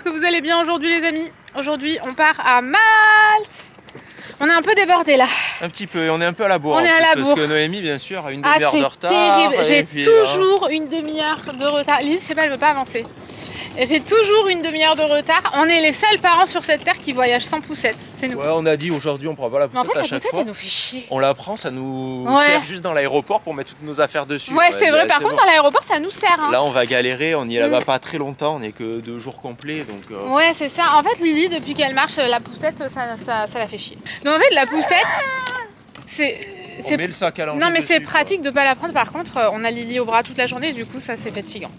j'espère que vous allez bien aujourd'hui les amis. Aujourd'hui on part à Malte. On est un peu débordés là. Un petit peu, on est un peu à la bourre. On est à la bourre. Parce que Noémie bien sûr a une demi-heure de retard. Terrible. J'ai puis, toujours une demi-heure de retard. Lise, je sais pas, elle veut pas avancer. J'ai toujours une demi-heure de retard. On est les seuls parents sur cette terre qui voyagent sans poussette. C'est nous. Ouais, on a dit aujourd'hui on prend pas la poussette. Mais en fait, à la chaque poussette fois. elle nous fait chier. On la prend, ça nous Ouais. sert juste dans l'aéroport pour mettre toutes nos affaires dessus. Ouais, c'est vrai. Par c'est contre, bon. dans l'aéroport, ça nous sert. Hein. Là on va galérer, on y est là-bas pas très longtemps, on est que 2 jours complets donc. Ouais, c'est ça. En fait, Lily, depuis qu'elle marche, la poussette, ça la fait chier. Donc en fait, la poussette, On met le sac à langer Non mais c'est dessus, pratique de pas la prendre. Par contre, on a Lily au bras toute la journée, du coup ça c'est fatigant.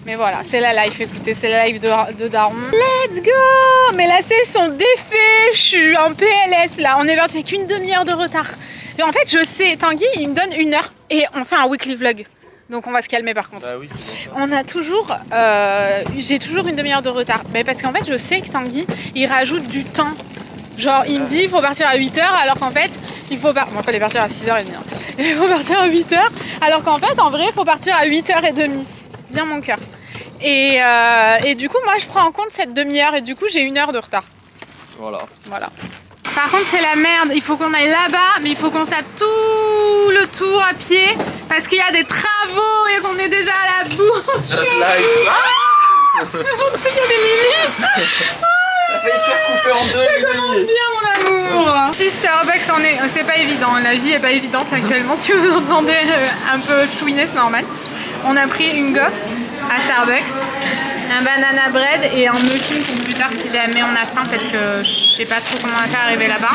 Mais voilà, c'est la life, écoutez, c'est la life de Daron. Let's go! Mes lacets sont défaits, je suis en PLS là, on est parti avec une demi-heure de retard. Et en fait, je sais, Tanguy, il me donne 1 heure et on fait un weekly vlog. Donc on va se calmer par contre. Bah oui, c'est bon, ça. On a toujours, j'ai toujours une demi-heure de retard. Mais parce qu'en fait, je sais que Tanguy, il rajoute du temps. Genre, il me dit, il faut partir à 8h, alors qu'en fait, il faut partir... Bon, il fallait partir à 6h30. Hein. Il faut partir à 8h, alors qu'en fait, en vrai, il faut partir à 8h30. Bien mon cœur. Et du coup, moi, je prends en compte cette demi-heure, et du coup, j'ai 1 heure de retard. Voilà. Voilà. Par contre, c'est la merde. Il faut qu'on aille là-bas, mais il faut qu'on se tape tout le tour à pied, parce qu'il y a des travaux et qu'on est déjà à la bourre. Notre life. Mon truc, il y a des limites. Ça fait se faire couper en deux. Ça commence bien mon amour. Chez Starbucks, c'est pas évident. La vie est pas évidente actuellement. Si vous entendez un peu chouiner, c'est normal. On a pris une gaufre à Starbucks, un banana bread et un muffin pour plus tard si jamais on a faim parce que je sais pas trop comment on va faire arriver là-bas.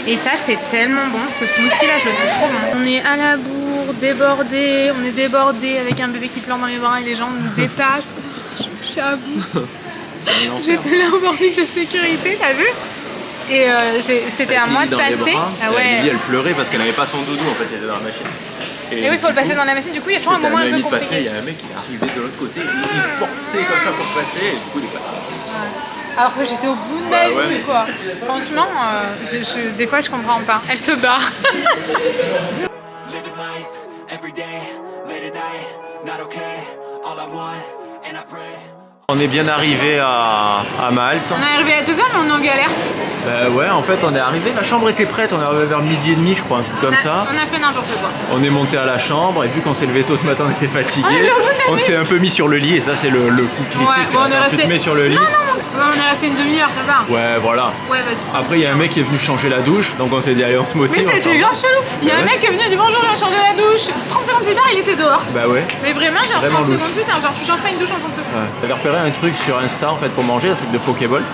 Et ça c'est tellement bon. Ce smoothie là je le trouve trop bon. On est à la bourre, débordé. On est débordé avec un bébé qui pleure dans les bras et les gens nous dépassent. Je suis à bout. J'étais là au bordel de sécurité, t'as vu? Et c'était à moi de passer. Ah ouais. Lily, elle pleurait parce qu'elle n'avait pas son doudou en fait, elle était dans la machine. Et oui, il faut le passer dans la machine, du coup il y a toujours un moment un peu compliqué. Il y a un mec qui est arrivé de l'autre côté, il forçait comme ça pour passer et du coup il est passé. Ouais. Alors que j'étais au bout de ma vie quoi. Franchement, des fois je comprends pas. Elle se bat. On est bien arrivé à Malte. On est arrivé à 2h mais on est en galère. Ouais, en fait on est arrivé, la chambre était prête, on est arrivé vers 12h30 je crois, un truc comme ça. On a fait n'importe quoi. On est monté à la chambre et vu qu'on s'est levé tôt ce matin on était fatigué. On s'est un peu mis sur le lit et ça c'est le coup critique. Ouais, bon, on est resté... Tu te mets sur le lit. Non, on est resté une demi-heure, ça va. Ouais, voilà. Ouais, vas-y. Après il y a un mec qui est venu changer la douche, donc on s'est dit allez on se motive. Mais c'était grave chelou. Il y a un mec qui est venu et dit bonjour, je viens changer la douche. 30 secondes plus tard, il était dehors. Bah ouais. Mais vraiment, genre Vraiment 30 secondes plus tard, genre tu changes pas une douche en 30 secondes. Ouais. J'avais repéré un truc sur Insta en fait pour manger, un truc de Pokéball.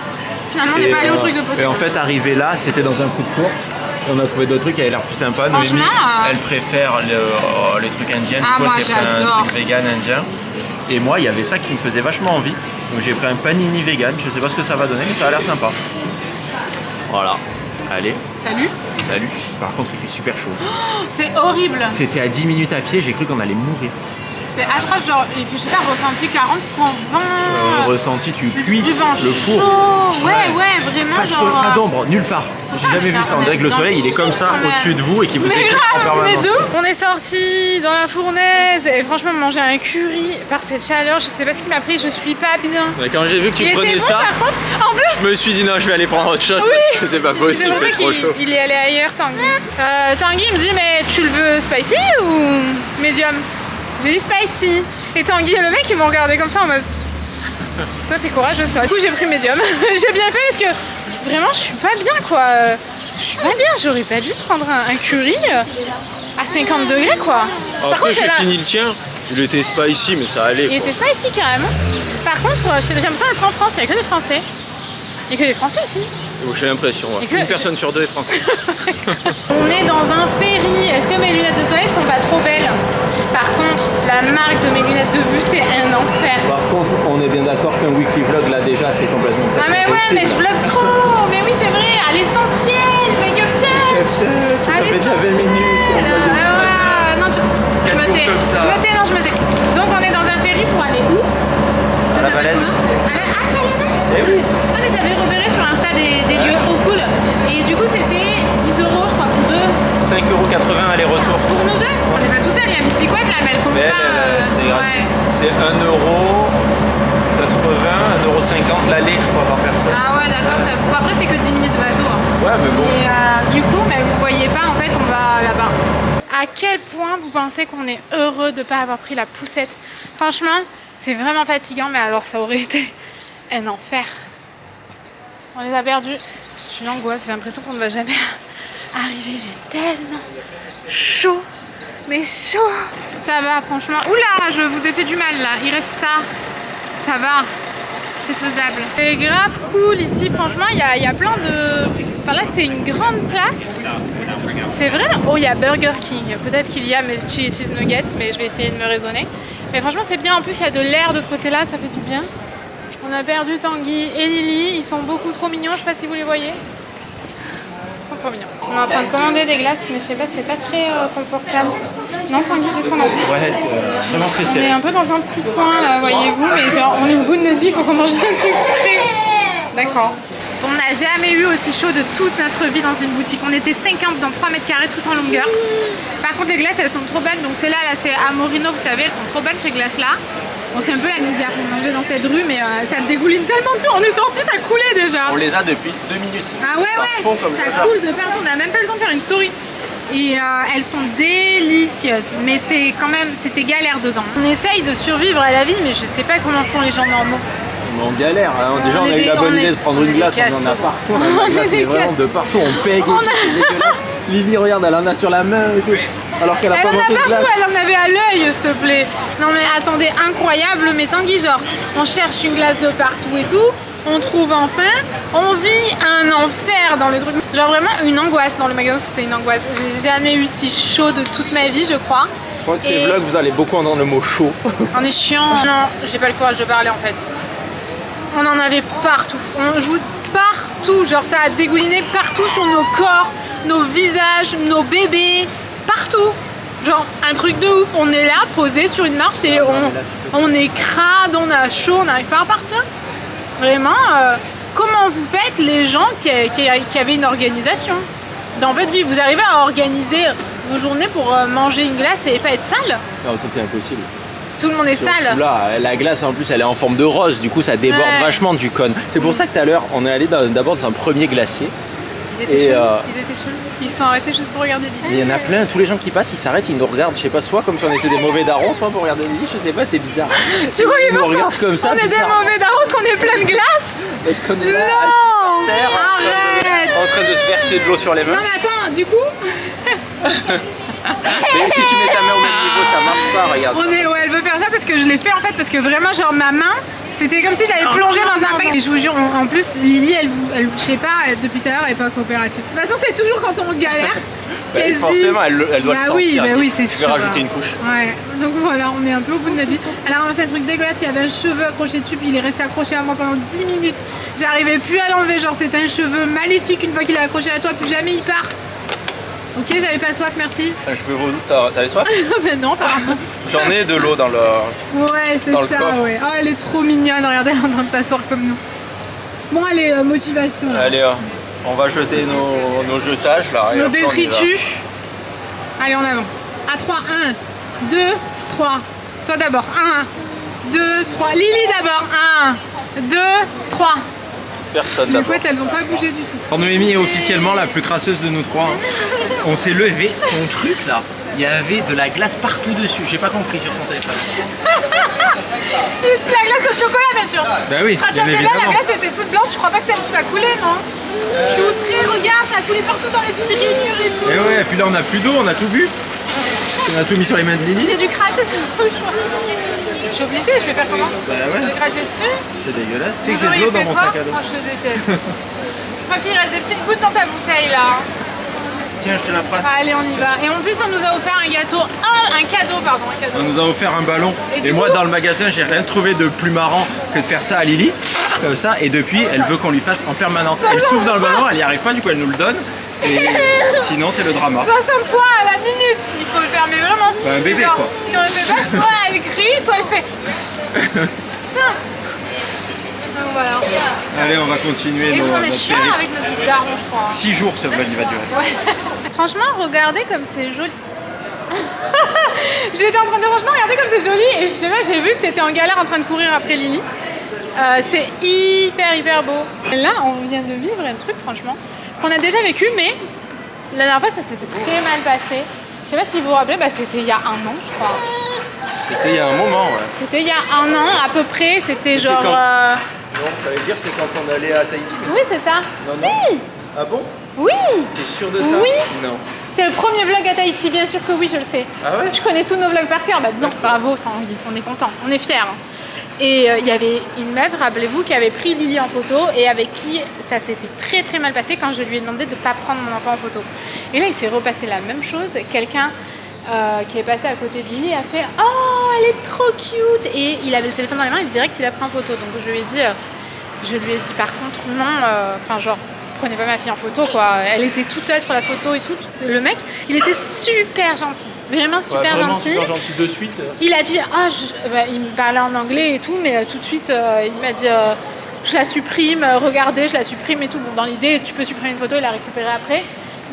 Finalement, on n'est pas allé au truc de Pokéball. Et en fait, arrivé là, c'était dans un food court. On a trouvé d'autres trucs qui avaient l'air plus sympas. Noémie, elle préfère les trucs indiens. Ah, moi j'adore. Un truc vegan indien. Et moi, il y avait ça qui me faisait vachement envie. Donc j'ai pris un panini vegan. Je sais pas ce que ça va donner, mais ça a l'air sympa. Voilà. Allez. Salut. Salut. Par contre, il fait super chaud. Oh, c'est horrible. C'était à 10 minutes à pied. J'ai cru qu'on allait mourir. C'est atroce, genre, il fait, je sais pas, ressenti 40, 120. Ressenti, tu cuis du vent le four. chaud. Ouais, vraiment, pas genre. Pas d'ombre, nulle part. J'ai jamais vu ça. On dirait que le soleil il est comme ça au-dessus de vous et qui vous mais éclaire en grave, mais permanence. d'où on est sorti dans la fournaise et franchement manger un curry par cette chaleur, je sais pas ce qui m'a pris, je suis pas bien. Mais quand j'ai vu que tu Il prenais était bon, ça, par contre, en plus, je me suis dit non, je vais aller prendre autre chose parce que c'est pas possible, c'est trop chaud. Il est allé ailleurs, Tanguy. Tanguy me dit mais tu le veux spicy ou medium? J'ai dit spicy. Et Tanguy et le mec ils m'ont regardé comme ça en mode toi t'es courageuse toi. Du coup j'ai pris medium. J'ai bien fait parce que vraiment je suis pas bien quoi. Je suis pas bien, j'aurais pas dû prendre un curry à 50 degrés quoi. Après j'ai fini le tien, il était spicy mais ça allait. Il était spicy carrément. Par contre j'ai l'impression d'être en France, il n'y a que des Français. Il n'y a que des Français ici. J'ai l'impression, ouais. Une personne sur 2 est française. On est dans un ferry. Est-ce que mes lunettes de soleil sont pas trop belles? Par contre, la marque de mes lunettes de vue, c'est un enfer. Par contre, on est bien d'accord qu'un weekly vlog là déjà c'est complètement Ah mais ouais, mais je vlog trop. Mais oui, c'est vrai, à l'essentiel, make-up touch. Ça fait déjà 20 minutes. Non, je me tais. Non, je me tais. Donc on est dans un ferry pour aller où? À la Valette. Ah, c'est à la Valette. Eh oui. Ah mais j'avais repéré sur Insta des lieux trop cool. Et du coup c'était 10 € je crois pour 2. 5,80 aller-retour. Pour nous deux? On n'est pas tout seul, il y a Mystic Web là, mais elle compte pas. C'était gratuit. C'est 1,80 €, 1,50 € l'aller, je crois, par personne. Ah ouais, d'accord. Bon, après, c'est que 10 minutes de bateau. Hein. Ouais, mais bon. Et du coup, mais vous voyez pas, en fait, on va là-bas. À quel point vous pensez qu'on est heureux de ne pas avoir pris la poussette? Franchement, c'est vraiment fatigant, mais alors ça aurait été un enfer. On les a perdus. C'est une angoisse, j'ai l'impression qu'on ne va jamais arriver. J'ai tellement chaud, mais chaud. Ça va, franchement. Oula, je vous ai fait du mal là. Il reste ça. Ça va. C'est faisable. C'est grave cool ici, franchement. Il y a plein de. Enfin là, c'est une grande place. C'est vrai. Oh, il y a Burger King. Peut-être qu'il y a mes cheese nuggets, mais je vais essayer de me raisonner. Mais franchement, c'est bien. En plus, il y a de l'air de ce côté-là. Ça fait du bien. On a perdu Tanguy et Lily. Ils sont beaucoup trop mignons. Je sais pas si vous les voyez. Ils sont trop mignons. On est en train de commander des glaces, mais je sais pas, c'est pas très confortable. Non, Tanguy, qu'est-ce qu'on a? Ouais, c'est vraiment très On est serré. un peu dans un petit coin là, voyez-vous, mais genre on est au bout de notre vie, il faut qu'on mange un truc frais. D'accord. On n'a jamais eu aussi chaud de toute notre vie dans une boutique. On était 50 dans 3 mètres carrés tout en longueur. Par contre, les glaces, elles sont trop bonnes. Donc c'est là, c'est Amorino, vous savez, elles sont trop bonnes ces glaces-là. Bon, c'est un peu la misère pour manger dans cette rue, mais ça dégouline tellement dessus. On est sorti, ça coulait déjà. On les a depuis 2 minutes. Ah ouais, ça coule de partout. On n'a même pas le temps de faire une story. Et elles sont délicieuses, mais c'est quand même, c'était galère dedans. On essaye de survivre à la vie, mais je sais pas comment font les gens normaux. On galère, hein. Déjà on a eu la bonne idée de prendre une glace, on en a partout, on a une glace, mais vraiment de partout, on pègue et tout, c'est dégueulasse. Lily, regarde, elle en a sur la main et tout, alors qu'elle a pas mangé de glace. Elle en avait à l'œil, s'il te plaît. Non mais attendez, incroyable, mais Tanguy, genre, on cherche une glace de partout et tout, on trouve enfin, on vit un enfer dans le truc. Genre vraiment une angoisse dans le magasin, c'était une angoisse. J'ai jamais eu si chaud de toute ma vie, je crois. Je crois que ces vlogs, vous allez beaucoup entendre le mot chaud. On est chiant. Non, j'ai pas le courage de parler en fait. On en avait partout. On joue partout. Genre ça a dégouliné partout sur nos corps, nos visages, nos bébés, partout. Genre un truc de ouf. On est là, posé sur une marche et on est crade, on a chaud, on n'arrive pas à partir. Vraiment, comment vous faites les gens qui avaient une organisation dans votre vie? Vous arrivez à organiser vos journées pour manger une glace et pas être sale? Non, ça c'est impossible. Tout le monde est sale. Là, la glace en plus elle est en forme de rose, du coup ça déborde vachement du cône. C'est pour ça que tout à l'heure on est allé d'abord dans un premier glacier. Ils étaient chelous. Ils se sont arrêtés juste pour regarder Lily. Il y en a plein, tous les gens qui passent ils s'arrêtent, ils nous regardent, je sais pas, soit comme si on était des mauvais darons, soit pour regarder Lily, je sais pas, c'est bizarre. Tu vois, ils nous regardent comme ça. On est des mauvais darons parce qu'on est plein de glace. Est-ce qu'on est là assis par terre arrête. en train de se verser de l'eau sur les mains? Non mais attends, du coup. Mais si tu mets ta main au même niveau, ça marche pas, regarde. Ouais, elle veut faire ça parce que je l'ai fait en fait, parce que vraiment, genre ma main, c'était comme si je l'avais plongée dans un paquet. Et je vous jure, en plus, Lily, elle je sais pas, depuis tout à l'heure, elle est pas coopérative. De toute façon, c'est toujours quand on galère. Forcément, elle doit le sentir. Oui, c'est sûr. Je vais rajouter une couche. Ouais, donc voilà, on est un peu au bout de notre vie. Alors, c'est un truc dégueulasse, il y avait un cheveu accroché dessus, puis il est resté accroché à moi pendant 10 minutes. J'arrivais plus à l'enlever, genre c'était un cheveu maléfique une fois qu'il est accroché à toi, plus jamais il part. Ok, j'avais pas soif, merci. Un cheveu vaudou, t'avais soif? Ben non, apparemment. J'en ai de l'eau dans le. Ouais, c'est ça, ouais. Oh, elle est trop mignonne, regardez, elle est en train de s'asseoir comme nous. Bon, allez, motivation. Là. Allez, on va jeter nos jetages là. Nos détritus. Allez, en avant. À 3, 1, 2, 3. Toi d'abord. 1, 2, 3. Lily d'abord. 1, 2, 3. Personne Les d'abord. couettes, elles n'ont pas bougé du tout. Quand Noémie est officiellement la plus crasseuse de nous trois, on s'est levé, son truc là, il y avait de la glace partout dessus. J'ai pas compris sur son téléphone. La glace au chocolat, bien sûr. Bah oui, bien là, évidemment. la glace était toute blanche. Je crois pas que c'est elle qui va couler, non? Je suis outrée, regarde, ça a coulé partout dans les petites rainures et tout. Et ouais, et puis là on a plus d'eau, on a tout bu. On a tout mis sur les mains de Lily. J'ai dû cracher sur le mouchoir. Je suis obligée, je vais faire comment? Bah ouais. Je vais cracher dessus. C'est dégueulasse. Vous C'est que j'ai de auriez l'eau dans fait mon quoi? sac à dos. Oh, je le déteste. Je crois qu'il reste des petites gouttes dans ta bouteille là. Tiens, je te la presse. Allez, on y va. Et en plus, on nous a offert un gâteau. Oh, un cadeau, pardon, un cadeau. On nous a offert un ballon. Et Et moi, coup dans le magasin, j'ai rien trouvé de plus marrant que de faire ça à Lily. Comme ça. Et depuis, elle veut qu'on lui fasse en permanence. Elle souffle dans le ballon, elle y arrive pas, du coup, elle nous le donne. Et sinon, c'est le drama. 60 fois à la minute. Il faut le faire, mais vraiment. Bah, un bébé, genre, quoi. Si on le fait pas, soit elle crie, soit elle fait. Tiens. Donc voilà. Allez, on va continuer. Et on est notre chiant périple. avec notre daron, je crois. 6 jours, ce vlog, il va durer. Ouais. Franchement, regardez comme c'est joli. J'étais en train de franchement regarder comme c'est joli et je sais pas, j'ai vu que t'étais en galère en train de courir après Lily. C'est hyper beau. Et là, on vient de vivre un truc, franchement, qu'on a déjà vécu, mais la dernière fois, ça s'était très mal passé. Je sais pas si vous vous rappelez, c'était il y a 1 an, je crois. C'était il y a un moment, ouais. C'était il y a 1 an, à peu près. C'était genre... Non, t'allais dire c'est quand on allait à Tahiti. Oui, c'est ça. Non. Si. Ah bon? Oui. T'es sûr de ça? Oui. Non. C'est le premier vlog à Tahiti, bien sûr que oui, je le sais. Ah ouais? Je connais tous nos vlogs par cœur. Bien, bravo Tanguy, on est content, on est fiers. Et il y avait une meuf, rappelez-vous, qui avait pris Lily en photo et avec qui ça s'était très mal passé quand je lui ai demandé de ne pas prendre mon enfant en photo. Et là, il s'est repassé la même chose. Quelqu'un qui est passé à côté de Lily a fait « Oh, elle est trop cute !» Et il avait le téléphone dans les mains et direct, il a pris en photo. Donc je lui ai dit par contre non, genre prenez pas ma fille en photo quoi. Elle était toute seule sur la photo et tout. Le mec, il était super gentil, vraiment super gentil. Super gentil de suite. Il a dit il me parlait en anglais et tout, mais tout de suite il m'a dit je la supprime, regardez, je la supprime et tout. Bon, dans l'idée, tu peux supprimer une photo et la récupérer après.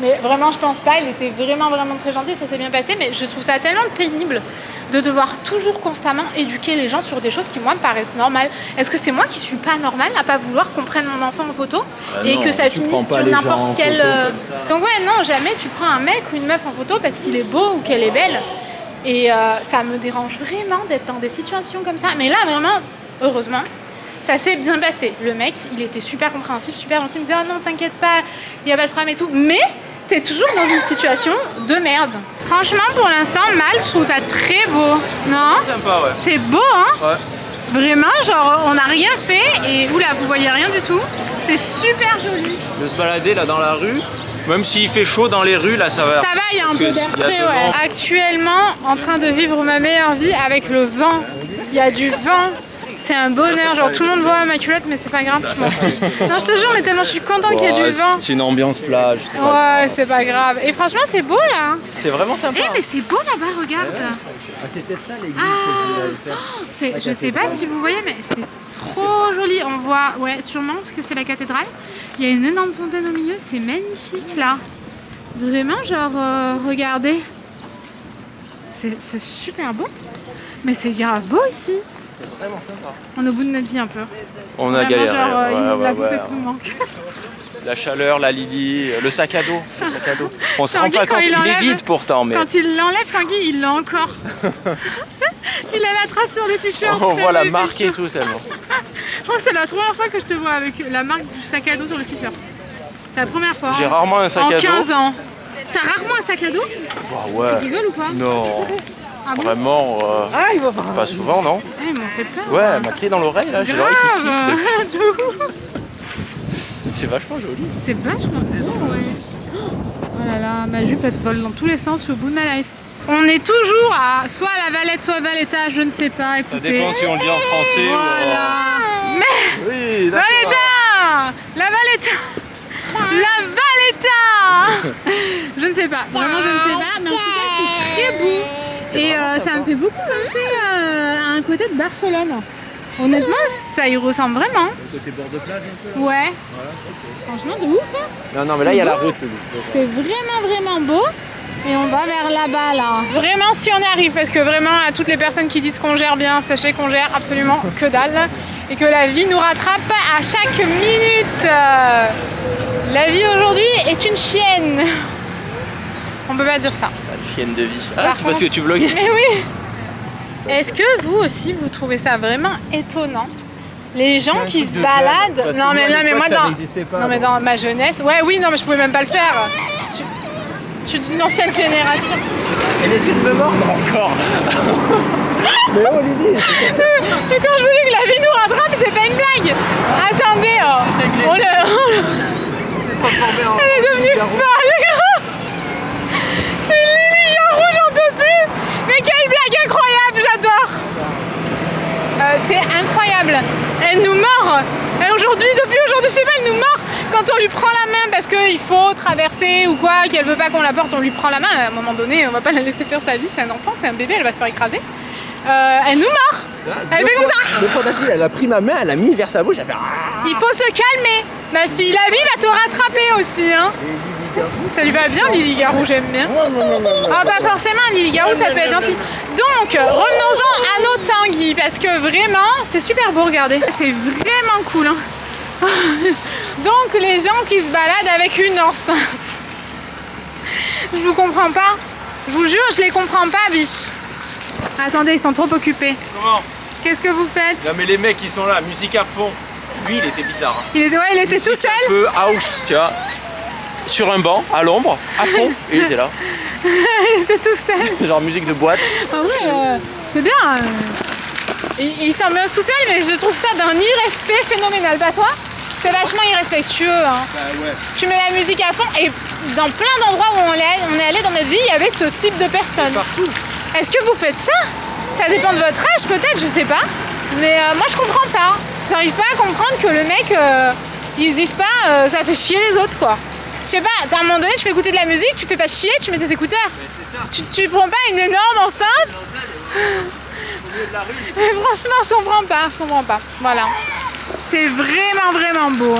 Mais vraiment, je pense pas. Il était vraiment très gentil, ça s'est bien passé. Mais je trouve ça tellement pénible de devoir toujours constamment éduquer les gens sur des choses qui, moi, me paraissent normales. Est-ce que c'est moi qui suis pas normale à pas vouloir qu'on prenne mon enfant en photo et que ça finisse sur n'importe quel... Donc ouais, non, jamais tu prends un mec ou une meuf en photo parce qu'il est beau ou qu'elle est belle. Et ça me dérange vraiment d'être dans des situations comme ça. Mais là, vraiment, heureusement, ça s'est bien passé. Le mec, il était super compréhensif, super gentil. Il me disait « Oh non, t'inquiète pas, il n'y a pas de problème et tout. » Mais t'es toujours dans une situation de merde. Franchement, pour l'instant, Malte, je trouve ça très beau. Non? C'est sympa, ouais. C'est beau, hein? Ouais. Vraiment, genre, on n'a rien fait et oula, vous voyez rien du tout. C'est super joli. De se balader là dans la rue, même s'il fait chaud dans les rues, là ça va. Ça va, il y a un peu d'air frais, ouais. Actuellement, en train de vivre ma meilleure vie avec le vent. Il y a du vent. C'est un bonheur, genre tout le monde voit ma culotte mais c'est pas grave, je m'en fiche. Non, je te jure, mais tellement je suis contente qu'il y ait du vent. C'est une ambiance plage. Ouais, c'est pas grave. Et franchement, c'est beau là. C'est vraiment sympa. Eh, mais c'est beau là-bas, regarde. Ah, c'est peut-être ça l'église que vous allez faire. Je sais pas si vous voyez, mais c'est trop joli. On voit, ouais, sûrement que c'est la cathédrale. Il y a une énorme fontaine au milieu, c'est magnifique là. Vraiment, genre, regardez. C'est super beau. Mais c'est grave beau ici. C'est vraiment sympa. On est au bout de notre vie un peu. On a galéré. La bouffe qui nous manque. La chaleur, la Lily, le sac à dos. On se rend pas compte, il est vide pourtant. Mais... Quand il l'enlève, Tanguy, il l'a encore. Il a la trace sur le t-shirt. On voit la marque et tout tellement. Je crois que c'est la première fois que je te vois avec la marque du sac à dos sur le t-shirt. C'est la première fois. J'ai rarement un sac à dos. En 15 ans. T'as rarement un sac à dos? Bah ouais. Tu rigoles ou pas? Non. Ah bon? Vraiment, pas souvent, non? Il m'en fait peur. Ouais, elle m'a crié dans l'oreille, là, j'ai l'oreille qui siffle. C'est vachement joli. C'est vachement beau, ouais. Oh là là, ma jupe elle se vole dans tous les sens au bout de ma life. On est toujours à soit à la Valette, soit à Valletta, je ne sais pas, écoutez. Ça dépend si on le dit en français voilà. ou... Mais oui, d'accord. Valletta! La Valletta! La Valletta! Je ne sais pas, vraiment je ne sais pas, mais en tout cas c'est très beau. Et ça me fait beaucoup penser à un côté de Barcelone. Honnêtement, ça y ressemble vraiment. Le côté bord de plage un peu. Ouais. Voilà, franchement, de ouf. Hein. Non, mais là, il y a la route. C'est vraiment beau. Et on va vers là-bas, là. Vraiment, si on y arrive, parce que vraiment, à toutes les personnes qui disent qu'on gère bien, sachez qu'on gère absolument que dalle. Et que la vie nous rattrape à chaque minute. La vie aujourd'hui est une chienne. On peut pas dire ça. Une chienne de vie. Ah, c'est parce que tu vloguais. Mais oui. Est-ce que vous aussi, vous trouvez ça vraiment étonnant? Les gens qui se baladent... Non mais moi dans ma jeunesse... Ouais, oui, non mais je pouvais même pas le faire. Je suis d'une ancienne génération. Elle essaie de me mordre encore. Mais oh Lily. Et quand je vous dis que la vie nous rattrape, c'est pas une blague. Attendez, elle est devenue folle. C'est Lily Garou, j'en peux plus. Mais quelle blague incroyable, j'adore. C'est incroyable. Elle nous mord. Et depuis aujourd'hui, je sais pas, elle nous mord quand on lui prend la main parce qu'il faut traverser ou quoi, qu'elle veut pas qu'on la porte, on lui prend la main. À un moment donné, on va pas la laisser faire sa vie, c'est un enfant, c'est un bébé, elle va se faire écraser. Elle nous mord. Elle fait comme ça. Deux fois d'affilée, elle a pris ma main, elle a mis vers sa bouche, elle a fait... Il faut se calmer. Ma fille, la vie va te rattraper aussi. Hein. Ça lui va bien, Lily Garou, j'aime bien. Ah, pas forcément, Lily Garou, ça peut être gentil. Donc, revenons-en à nos Tanguy, parce que vraiment, c'est super beau, regardez. C'est vraiment cool. Hein. Donc, les gens qui se baladent avec une enceinte. Je vous comprends pas. Je vous jure, je les comprends pas, biche. Attendez, ils sont trop occupés. Comment? Qu'est-ce que vous faites? Non mais les mecs, ils sont là, musique à fond. Lui, il était bizarre. Hein. Il était tout seul. Un peu house, tu vois. Sur un banc, à l'ombre, à fond, et il était là. Il était tout seul. Genre musique de boîte. En vrai, c'est bien. Il s'ambiance tout seul, mais je trouve ça d'un irrespect phénoménal. Pas toi? C'est vachement irrespectueux. Hein. Bah ouais. Tu mets la musique à fond et dans plein d'endroits où on est allé dans notre vie, il y avait ce type de personnes. Partout. Est-ce que vous faites ça? Ça dépend de votre âge peut-être, je sais pas. Mais moi je comprends pas. J'arrive pas à comprendre que le mec, ils se disent pas ça fait chier les autres quoi. Je sais pas, à un moment donné tu fais écouter de la musique, tu fais pas chier, tu mets tes écouteurs. Tu prends pas une énorme enceinte. Mais franchement je comprends pas. Voilà. C'est vraiment beau.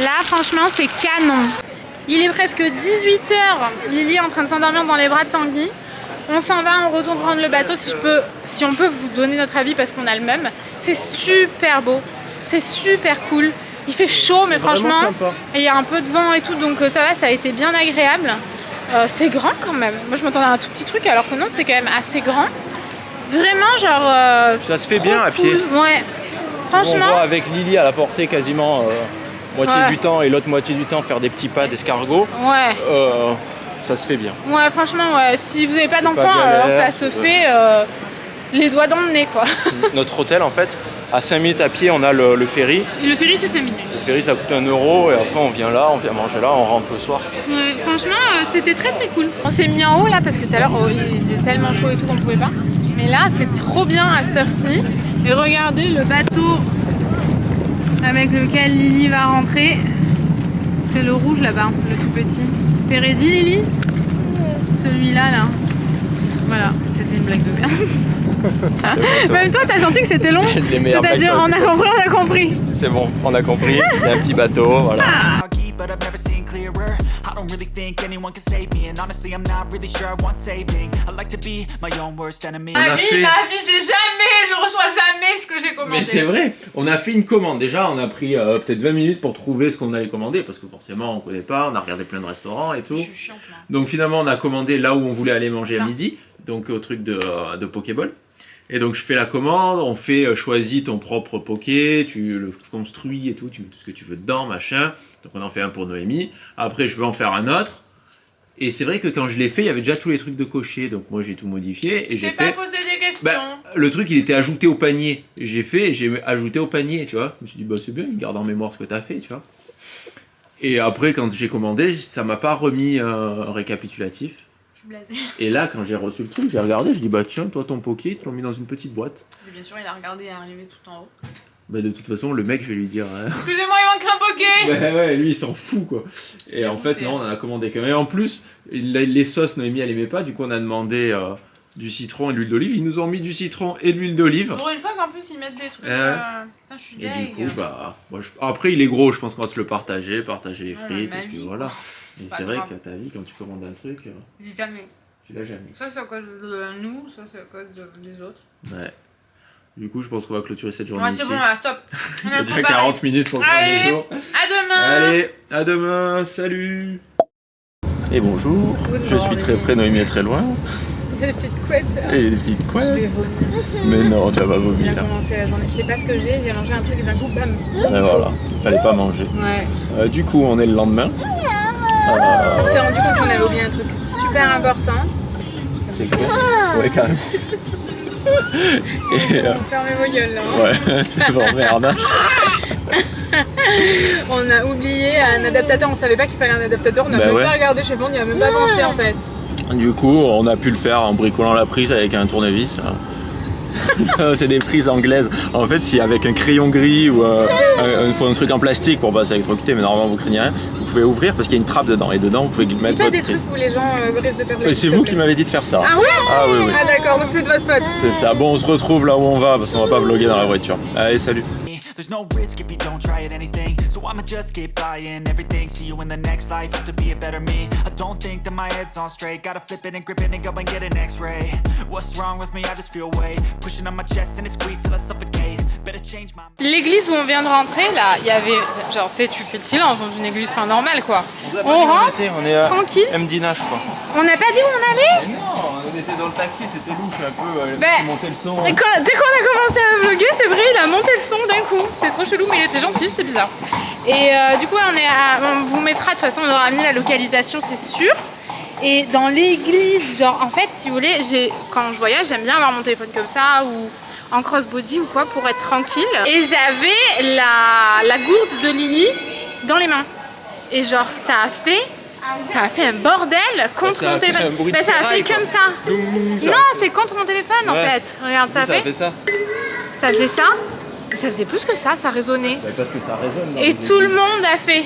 Là franchement c'est canon. Il est presque 18h. Lily est en train de s'endormir dans les bras de Tanguy. On s'en va, on retourne prendre le bateau si on peut vous donner notre avis parce qu'on a le même. C'est super beau, c'est super cool. Il fait chaud mais franchement, et il y a un peu de vent et tout donc ça va, ça a été bien agréable. C'est grand quand même. Moi je m'attendais à un tout petit truc alors que non, c'est quand même assez grand. Vraiment genre... ça se fait bien à pied. Ouais, franchement. On voit avec Lily à la portée quasiment moitié du temps et l'autre moitié du temps faire des petits pas d'escargot. Ouais. Ça se fait bien. Ouais, franchement, ouais. Si vous n'avez pas d'enfant, alors ça se fait les doigts dans le nez, quoi. Notre hôtel, en fait, à 5 minutes à pied, on a le ferry. Et le ferry, c'est 5 minutes. Le ferry, ça coûte 1 € et après, on vient là, on vient manger là, on rentre le soir. Ouais, franchement, c'était très cool. On s'est mis en haut, là, parce que tout à l'heure, il faisait tellement chaud et tout qu'on pouvait pas. Mais là, c'est trop bien à cette heure-ci. Et regardez le bateau avec lequel Lily va rentrer. C'est le rouge, là-bas, le tout petit. T'es ready, Lily? Celui-là, là. Voilà, c'était une blague de merde. Même toi, t'as senti que c'était long? C'est-à-dire, on a compris. C'est bon, on a compris. Il y a un petit bateau, voilà. But I've never seen clearer. I don't really think anyone can save me, and honestly I'm not really sure I want saving. I like to be my own worst enemy. Ma vie, je reçois jamais ce que j'ai commandé. Mais c'est vrai, on a fait une commande. Déjà, on a pris peut-être 20 minutes pour trouver ce qu'on allait commander, parce que forcément on connaît pas, on a regardé plein de restaurants et tout. Donc finalement on a commandé là où on voulait aller manger à midi, donc au truc de Pokéball. Et donc je fais la commande, on fait choisis ton propre poké, tu le construis et tout, tu mets tout ce que tu veux dedans, machin. Donc on en fait un pour Noémie. Après je veux en faire un autre. Et c'est vrai que quand je l'ai fait, il y avait déjà tous les trucs de cocher. Donc moi j'ai tout modifié et j'ai fait... pas posé des questions. Le truc il était ajouté au panier. J'ai ajouté au panier, tu vois. Je me suis dit bah c'est bien, il garde en mémoire ce que t'as fait, tu vois. Et après quand j'ai commandé, ça m'a pas remis un récapitulatif. Et là, quand j'ai reçu le truc, j'ai regardé, je dis bah tiens, toi ton poké, ils te l'ont mis dans une petite boîte. Mais bien sûr, il a regardé et arrivé tout en haut. Bah de toute façon, le mec, je vais lui dire. Excusez-moi, il manque un poké. Ouais, lui, il s'en fout quoi. Et en fait, non, on en a commandé quand même. Et en plus, les sauces, Noémie, elle aimait pas. Du coup, on a demandé du citron et de l'huile d'olive. Ils nous ont mis du citron et de l'huile d'olive. Pour une fois qu'en plus ils mettent des trucs. Putain, je suis deg. Et du coup, après, il est gros. Je pense qu'on va se le partager les frites et puis voilà. Et c'est vrai qu'à ta vie, quand tu commandes un truc. Jamais. Tu l'as jamais. Ça c'est à cause de nous, ça c'est à cause des autres. Ouais. Du coup, je pense qu'on va clôturer cette journée ici. C'est bon, là, stop. On a déjà 40 minutes pour le premier jour. À demain. Allez, à demain, salut. Et bonjour, je suis très près, Noémie est très loin. Il y a des petites couettes. Et des petites couettes. Je vais vomir. Mais non, tu vas pas vomir. Bien commencé la journée. Je sais pas ce que j'ai mangé un truc et d'un coup, bam. Et voilà, il fallait pas manger. Ouais. Du coup, on est le lendemain. On s'est rendu compte qu'on avait oublié un truc super important. C'est quoi? Ouais, carrément. Fermez vos gueules là. Ouais, c'est bon, merde. On a oublié un adaptateur, on savait pas qu'il fallait un adaptateur, on a même pas regardé chez moi, on n'y a même pas pensé en fait. Du coup, on a pu le faire en bricolant la prise avec un tournevis. C'est des prises anglaises. En fait, si avec un crayon gris ou un truc en plastique pour passer électrocuté, mais normalement vous craignez rien, vous pouvez ouvrir parce qu'il y a une trappe dedans et dedans vous pouvez mettre votre des trucs où les gens risquent de perdre la vie. C'est vous qui m'avez dit de faire ça. Ah ouais? Ah oui. Ah d'accord, donc c'est de votre faute. C'est ça. Bon, on se retrouve là où on va parce qu'on va pas vlogger dans la voiture. Allez, salut. There's no risk if you don't try at anything, so I'ma just keep buying everything. See you in the next life, have to be a better me. I don't think that my head's on straight, gotta flip it and grip it and go and get an x-ray. What's wrong with me? I just feel weight pushing on my chest and it squeezes till I suffocate. Better change my... L'église où on vient de rentrer, là, il y avait... Genre, tu sais, tu fais le silence dans une église, enfin, normale, quoi. On rentre, on est tranquille. Mdina, je crois. On n'a pas dit où on allait? Non, on était dans le taxi, c'était louche un peu. Bah, monter le son. dès qu'on a commencé à vlogger, c'est vrai, il a monté le son d'un coup. C'était trop chelou, mais il était gentil, c'était bizarre. Et du coup, on vous mettra, de toute façon, on aura mis la localisation, c'est sûr. Et dans l'église, genre, en fait, si vous voulez, quand je voyage, j'aime bien avoir mon téléphone comme ça, ou en crossbody ou quoi, pour être tranquille. Et j'avais la gourde de Lily dans les mains. Et genre, ça a fait un bordel contre mon téléphone. Bah, ça a fait comme ça. Non, c'est contre mon téléphone en fait. Regarde, ça fait ça. Ça faisait ça. Et ça faisait plus que ça résonnait. Parce que ça résonne. Et tout le monde a fait.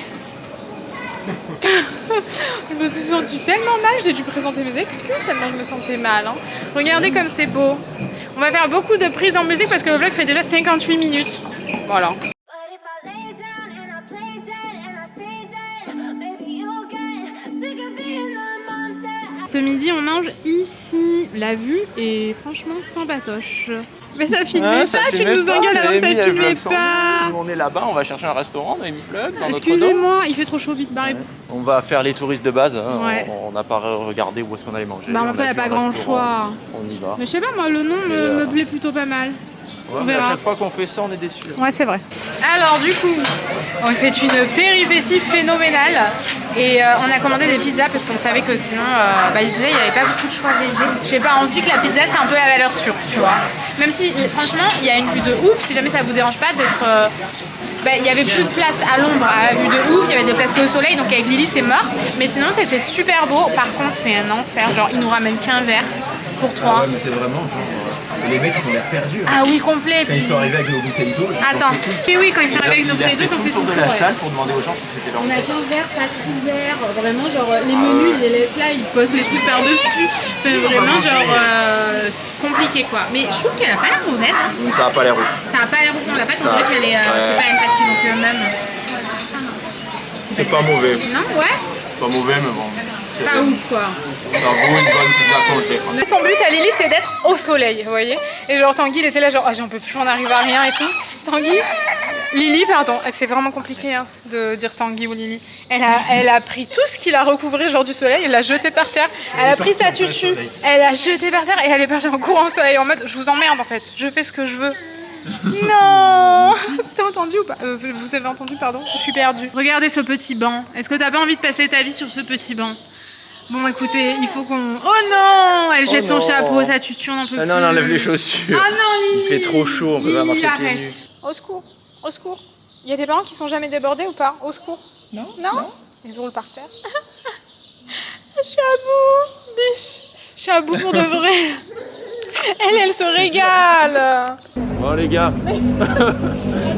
Je me suis sentie tellement mal, j'ai dû présenter mes excuses tellement je me sentais mal. Hein. Regardez comme c'est beau. On va faire beaucoup de prises en musique parce que le vlog fait déjà 58 minutes. Voilà. Ce midi, on mange ici. La vue est franchement sans batoche. Mais ça filmait pas, tu nous engueules alors que ça filmait pas. Nous, on est là-bas, on va chercher un restaurant, on a mis vlog dans notre dos. Excusez-moi, il fait trop chaud, vite barrez-vous. On va faire les touristes de base, hein. Ouais. On n'a pas regardé où est-ce qu'on allait manger. Bah en fait, il n'y a pas grand choix. On y va. Mais je sais pas, moi, le nom me plaît plutôt pas mal. Ouais, mais à chaque fois qu'on fait ça, on est déçus. Ouais, c'est vrai. Alors du coup, c'est une péripétie phénoménale. Et on a commandé des pizzas parce qu'on savait que sinon, déjà, il n'y avait pas beaucoup de choix légers. Je sais pas, on se dit que la pizza, c'est un peu la valeur sûre, tu vois. Même si, franchement, il y a une vue de ouf. Si jamais ça vous dérange pas d'être... il y avait plus de place à l'ombre, à la vue de ouf. Il y avait des places que au soleil, donc avec Lily, c'est mort. Mais sinon, c'était super beau. Par contre, c'est un enfer. Genre, ils nous ramènent qu'un verre pour 3. Ah ouais, mais c'est vraiment genre... Les mecs, ils ont l'air perdus. Ah oui, complet. Quand ils sont arrivés avec nos bouteilles d'eau. Attends, oui, quand ils sont arrivés avec nos bouteilles d'eau, ils ont fait tout le tour de la salle pour demander aux gens si c'était leur. On a 15 verres, pas de couverts. Vraiment, genre, les menus, ils les laissent là, ils posent les trucs par-dessus. Enfin, vraiment, genre, compliqué quoi. Mais je trouve qu'elle a pas l'air mauvaise. Ça a pas l'air ouf. Ça a pas l'air ouf, on l'a pas, on dirait qu'elle est. C'est pas une pâte qu'ils ont fait eux-mêmes. C'est pas mauvais. Non, ouais. C'est pas mauvais, mais bon. Pas ouf quoi. Ça vaut une bonne pizza complète. Son but à Lily, c'est d'être au soleil, vous voyez. Et genre Tanguy, il était là genre, j'en peux plus, on n'arrive à rien et tout. Tanguy, Lily, pardon, c'est vraiment compliqué hein, de dire Tanguy ou Lily. Elle a pris tout ce qui l'a recouvré genre du soleil, elle l'a jeté par terre. Elle a pris sa tutu, elle l'a jeté par terre et elle est partie en courant au soleil en mode, je vous emmerde en fait, je fais ce que je veux. Non. C'était entendu ou pas vous avez entendu, pardon. Je suis perdue. Regardez ce petit banc. Est-ce que t'as pas envie de passer ta vie sur ce petit banc? Bon écoutez, il faut qu'on... Oh non. Elle jette son chapeau, sa tutu, on en peut plus. Non, enlève les chaussures. Ah non, Lily. Il fait trop chaud, on peut pas marcher pieds nus. Au secours, au secours. Il y a des parents qui sont jamais débordés ou pas? Au secours. Non. Ils roulent par terre. Je suis à bout, biche. Je suis à bout pour de vrai. Elle se régale. Bon les gars,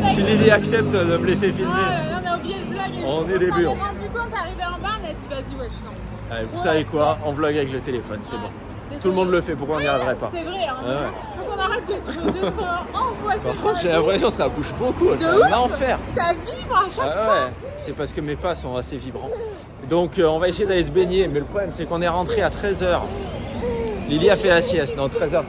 si Lily accepte de me laisser filmer, on a oublié le vlog. On est des burnes. On s'en est rendu compte, arrivé en bas, on a dit vas-y wesh non. Allez, vous savez quoi, on vlog avec le téléphone, c'est bon. Tout le monde le fait, pourquoi on n'y arriverait pas? C'est vrai, hein. Ouais. Faut qu'on arrête d'être angoissé. Par contre, j'ai l'impression que ça bouge beaucoup, c'est un enfer. Ça vibre à chaque fois. Ouais, c'est parce que mes pas sont assez vibrants. Donc on va essayer d'aller se baigner, mais le problème c'est qu'on est rentré à 13h. Lily a fait la sieste, non, 13h30.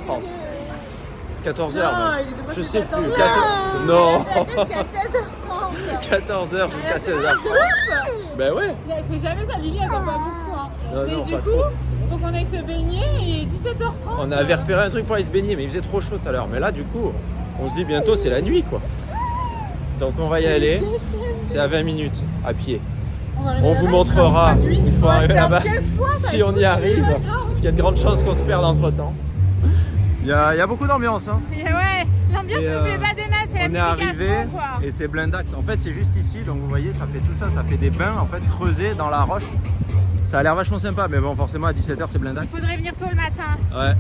14h même. Je sais plus. Non. Jusqu'à 16h30. 14h jusqu'à 16h. Ben ouais. Elle fait jamais ça, Lily, elle dort pas beaucoup. Hein. Non, mais non, du pas coup, trop. faut qu'on aille se baigner et 17h30. On avait repéré un truc pour aller se baigner, mais il faisait trop chaud tout à l'heure. Mais là, du coup, on se dit bientôt c'est la nuit quoi. Donc on va y aller. C'est à 20 minutes à pied. On vous montrera une fois arrivé là-bas si on y arrive. Parce qu'il y a de grandes chances qu'on se perde entre temps. Il y a beaucoup d'ambiance. Hein. Ouais, l'ambiance ne fait pas des masses. On est arrivé et c'est blindax. En fait, c'est juste ici. Donc vous voyez, ça fait tout ça. Ça fait des bains en fait creusés dans la roche. Ça a l'air vachement sympa. Mais bon, forcément, à 17h, c'est blindax. Il faudrait venir tôt le matin. Ouais.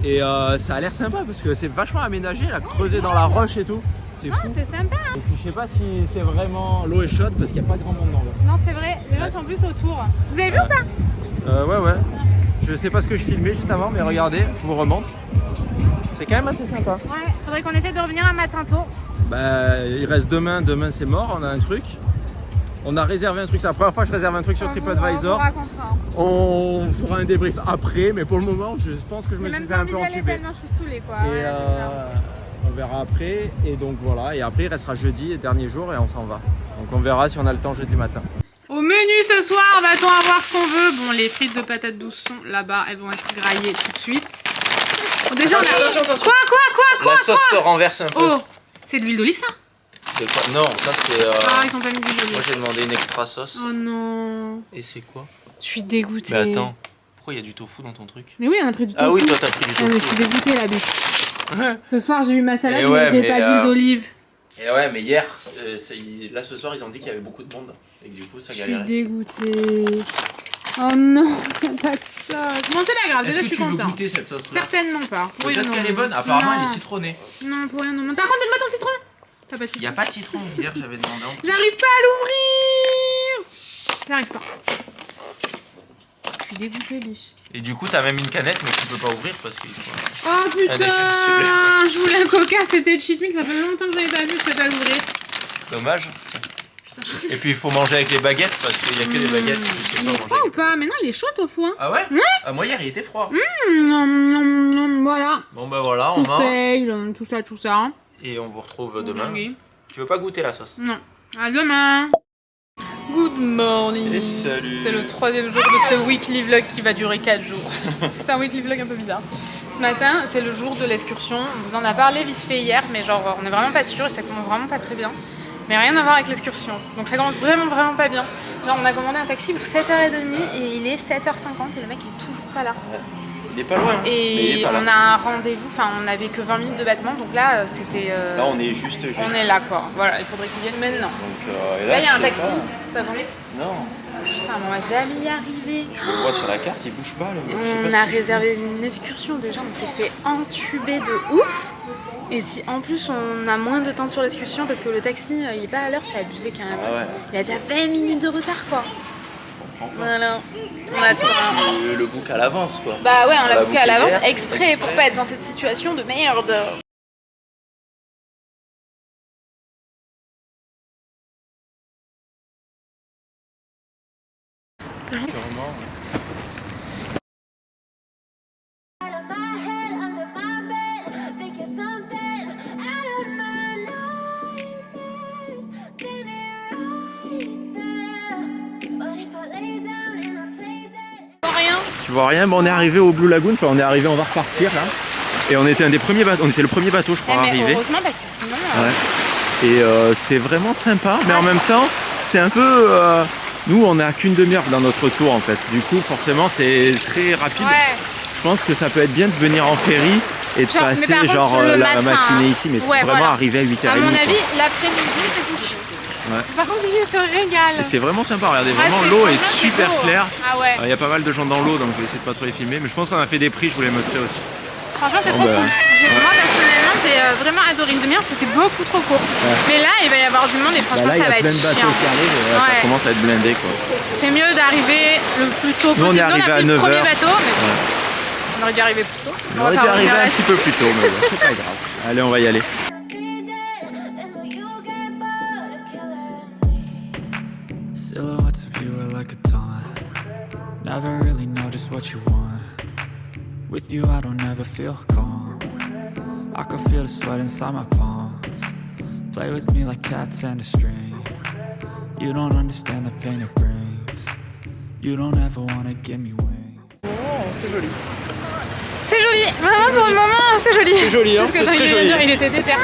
Et ça a l'air sympa parce que c'est vachement aménagé, là, creusé dans la roche et tout. C'est fou. C'est sympa. Hein. Je sais pas si c'est vraiment... L'eau est chaude parce qu'il n'y a pas grand monde dans l'eau. Non, c'est vrai. Les gens sont plus autour. Vous avez vu ou pas? Ouais. Je sais pas ce que je filmais juste avant, mais regardez, je vous remonte. C'est quand même assez sympa. Ouais, faudrait qu'on essaie de revenir un matin tôt. Bah, il reste demain. Demain, c'est mort. On a un truc. On a réservé un truc. C'est la première fois que je réserve un truc sur TripAdvisor. On fera un débrief après, mais pour le moment, je pense que je me suis fait un peu entuber. Je suis saoulée, quoi. Et on verra après. Et donc voilà. Et après, il restera jeudi, dernier jour, et on s'en va. Donc on verra si on a le temps jeudi matin. Au menu ce soir, va-t-on avoir ce qu'on veut? Bon, les frites de patates douces sont là-bas. Elles vont être graillées tout de suite. Bon, déjà, Attention. Quoi La sauce se renverse un peu. Oh, c'est de l'huile d'olive, ça? C'est quoi? Non, ça c'est. Ah, ils ont pas mis d'huile d'olive. Moi j'ai demandé une extra sauce. Oh non. Et c'est quoi? Je suis dégoûtée. Mais attends, pourquoi il y a du tofu dans ton truc? Mais oui, on a pris du tofu. Ah oui, toi t'as pris du tofu. Mais je suis dégoûtée, la biche. Ce soir, j'ai eu ma salade, Et ouais, mais j'ai mais, pas d'huile d'olive. Et ouais, mais hier, là ce soir, ils ont dit qu'il y avait beaucoup de monde. Et que du coup, ça Je galérait. suis dégoûtée. Oh non, il n'y a pas de sauce. Bon, c'est pas grave, déjà je suis Est-ce que tu veux content. goûter cette sauce-là? Certainement pas. Peut-être qu'elle est bonne, apparemment elle est citronnée. Non, pour rien au monde. Par contre, donne-moi ton citron. T'as pas de Il citron? n'y a pas de citron, hier j'avais demandé en plus. J'arrive pas à l'ouvrir. J'arrive pas. Je suis dégoûtée, biche. Et du coup, t'as même une canette, mais tu peux pas ouvrir parce qu'il faut. Oh putain, décapsulé. je voulais un coca, c'était cheat mix, ça fait longtemps que je l'avais pas vu, je peux pas l'ouvrir. Dommage. Et puis il faut manger avec les baguettes parce qu'il y a que des baguettes. Tu sais Il pas est manger froid avec ou pas? Mais non, il est chaud au four. Hein. Ah ouais? Ouais. Ah, moi hier il était froid. Voilà. Bon bah voilà, on mange. Cocktail, tout ça. Et on vous retrouve demain. Oui. Tu veux pas goûter la sauce? Non. À demain. Good morning. Et salut. C'est le 3e jour de ce weekly vlog qui va durer 4 jours. C'est un weekly vlog un peu bizarre. Ce matin, c'est le jour de l'excursion. On vous en a parlé vite fait hier, mais genre on est vraiment pas sûr et ça commence vraiment pas très bien. Mais rien à voir avec l'excursion. Donc ça commence vraiment pas bien. Genre on a commandé un taxi pour 7h30 et il est 7h50 et le mec est toujours pas là. Il est pas loin. Et on a un rendez-vous, enfin on avait que 20 minutes de battement, donc là c'était... Là on est juste. On est là quoi, voilà, il faudrait qu'il vienne maintenant. Donc, et Là il y a je un sais taxi, pas. ça va aller? Non. Putain, mais on va jamais y arriver. Je le vois sur la carte, il bouge pas. Le gars. Je sais On pas a ce qu'il réservé une excursion déjà, on s'est fait entuber de ouf. Et si en plus on a moins de temps sur l'excursion parce que le taxi il est pas à l'heure, c'est abusé quand même. Ah ouais. Il y a déjà 20 minutes de retard quoi. Voilà, on attend. fait. Le book à l'avance quoi. Bah ouais, on l'a booké à l'avance hier, exprès pour pas être dans cette situation de merde. Rien. Tu vois rien, mais on est arrivé au Blue Lagoon, enfin on est arrivé, on va repartir là. Et on était un des premiers bateaux, on était le premier bateau je crois Mais arrivé. heureusement parce que sinon... Ouais. Et c'est vraiment sympa, mais en même temps c'est un peu... nous on a qu'une demi-heure dans notre tour en fait, du coup forcément c'est très rapide. Ouais. Je pense que ça peut être bien de venir en ferry et de Genre, mais passer par contre, genre le la matin, matinée ici, mais ouais, vraiment voilà. arriver à 8h30. À mon quoi. avis, l'après-midi c'est tout. Ouais. Par contre, il se régale. Et c'est vraiment sympa, regardez, vraiment c'est l'eau est franchement, super c'est beau. claire. Ah ouais. Il y a pas mal de gens dans l'eau donc je vais essayer de pas trop les filmer, mais je pense qu'on a fait des prix, je vous les montrer aussi. Franchement, c'est Bon, trop bah, cool. Moi, personnellement, j'ai vraiment adoré. Une demi-heure, c'était beaucoup trop court. Mais là, il va y avoir du monde et franchement, Là, il y ça a va plein être de bateaux chiant. qui arrivent et Ouais. ça commence à être blindé quoi. C'est mieux d'arriver le plus tôt Nous, on possible. est Nous, arrivé a à pris le 9h. premier bateau, mais on aurait dû arriver plus tôt. On aurait va pu pas arriver revenir un petit peu plus tôt, mais bon, c'est pas grave. Allez, on va y aller. Silhouettes of you are like a taunt. Never really know just what you want. With you I don't ever feel calm. I can feel the sweat inside my palms. Play with me like cats and a string. You don't understand the pain it brings. You don't ever wanna give me wings. C'est joli. C'est joli, vraiment pour le moment c'est joli. C'est joli, hein, C'est ce que c'est Tanguy très vient de joli. dire, il était déter.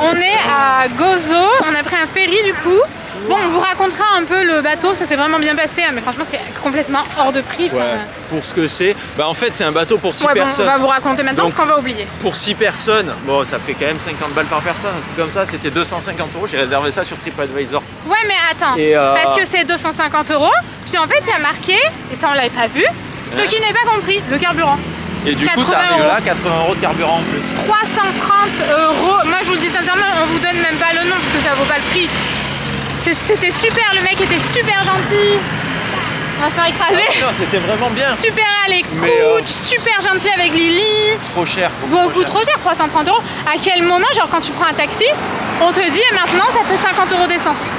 On est à Gozo, on a pris un ferry du coup. Bon, on vous racontera un peu le bateau, ça s'est vraiment bien passé, hein, mais franchement c'est complètement hors de prix. Ouais, enfin, pour ce que c'est, bah en fait c'est un bateau pour 6 ouais, bon, on personnes. va vous raconter maintenant Donc, parce qu'on va oublier. Pour 6 personnes, bon ça fait quand même 50 balles par personne, un truc comme ça, c'était 250 €, j'ai réservé ça sur TripAdvisor. Ouais, mais attends, Et, parce que c'est 250 €, puis en fait il y a marqué, et ça on l'avait pas vu, ce qui n'est pas compris, le carburant. Et du coup 80 t'arrives €. là, 80 € de carburant en plus. 330 €. Moi je vous le dis sincèrement, on vous donne même pas le nom parce que ça vaut pas le prix. C'était super, le mec était super gentil. On va se faire écraser. Non, c'était vraiment bien. Super à l'écoute, super gentil avec Lily. Trop cher. Beaucoup trop cher, 330 €. À quel moment, genre quand tu prends un taxi, on te dit maintenant ça fait 50 € d'essence?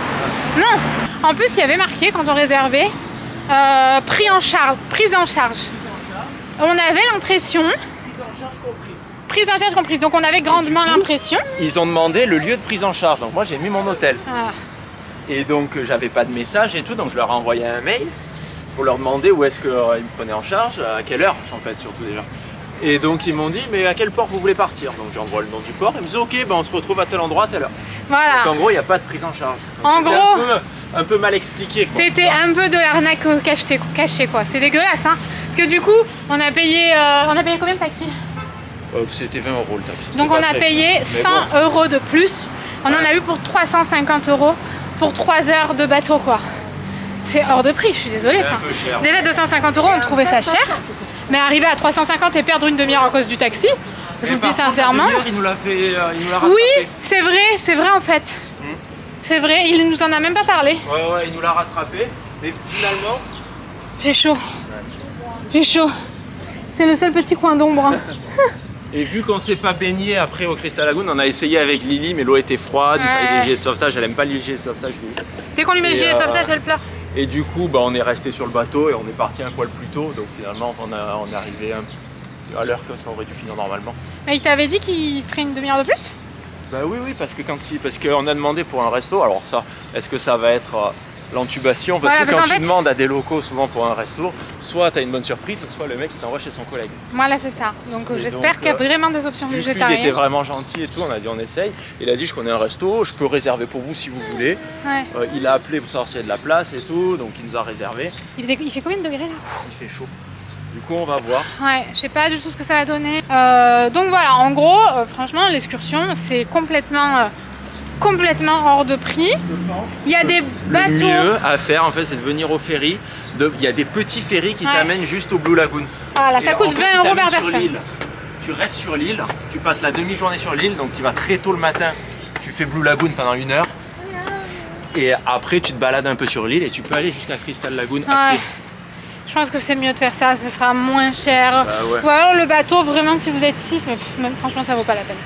Non. En plus, il y avait marqué quand on réservait prise en charge. On avait l'impression. Prise en charge comprise. Donc on avait grandement l'impression. Ils ont demandé le lieu de prise en charge. Donc moi j'ai mis mon hôtel. Ah. Et donc j'avais pas de message et tout. Donc je leur ai envoyé un mail pour leur demander où est-ce qu'ils me prenaient en charge, à quelle heure en fait surtout déjà. Et donc ils m'ont dit mais à quel port vous voulez partir? Donc j'envoie le nom du port. Ils me disent ok ben on se retrouve à tel endroit à telle heure. Voilà. Donc en gros il n'y a pas de prise en charge. Donc, en gros un peu mal expliqué quoi. C'était un peu de l'arnaque cachée quoi. C'est dégueulasse hein. Parce que du coup on a payé combien de taxi? C'était 20 € le taxi. Donc on a payé 100 € de plus. On en a eu pour 350 € pour 3 heures de bateau quoi. C'est hors de prix, je suis désolée. C'est un peu cher. Déjà 250 € on trouvait ça cher. Mais arriver à 350 et perdre une demi-heure à cause du taxi, je vous dis sincèrement. Il nous l'a rattrapé. Oui, c'est vrai en fait. C'est vrai, il nous en a même pas parlé. Ouais, il nous l'a rattrapé. Mais finalement. J'ai chaud. J'ai chaud. C'est le seul petit coin d'ombre. Et vu qu'on s'est pas baigné après au Crystal Lagoon, on a essayé avec Lily, mais l'eau était froide, il fallait des gilets de sauvetage, elle aime pas les gilets de sauvetage. Dès qu'on lui met le gilet de sauvetage, elle pleure. Et du coup, on est resté sur le bateau et on est parti un poil plus tôt, donc finalement on est arrivé à l'heure que ça aurait dû finir normalement. Mais il t'avait dit qu'il ferait une demi-heure de plus? Bah oui, parce qu'on a demandé pour un resto, alors ça, est-ce que ça va être l'intubation? Parce que quand tu demandes à des locaux souvent pour un resto, soit tu as une bonne surprise, soit le mec il t'envoie chez son collègue. Voilà, c'est ça. Donc j'espère qu'il y a vraiment des options végétariennes. Il était vraiment gentil et tout, on a dit on essaye. Il a dit je connais un resto, je peux réserver pour vous si vous voulez. Ouais. Il a appelé pour savoir s'il y a de la place et tout, donc il nous a réservé. Il fait combien de degrés là? Il fait chaud. Du coup on va voir. Ouais, je sais pas du tout ce que ça va donner. Donc voilà, en gros, franchement l'excursion c'est complètement hors de prix. Il y a des bateaux. Le mieux à faire en fait c'est de venir au ferry. Il y a des petits ferries qui t'amènent juste au Blue Lagoon. Voilà, ça coûte 20 € par personne. Tu restes sur l'île, tu passes la demi-journée sur l'île, donc tu vas très tôt le matin, tu fais Blue Lagoon pendant 1 heure. Et après tu te balades un peu sur l'île et tu peux aller jusqu'à Crystal Lagoon à pied. Je pense que c'est mieux de faire ça, ça sera moins cher. Bah ouais. Ou alors le bateau, vraiment si vous êtes 6, mais même, franchement ça vaut pas la peine.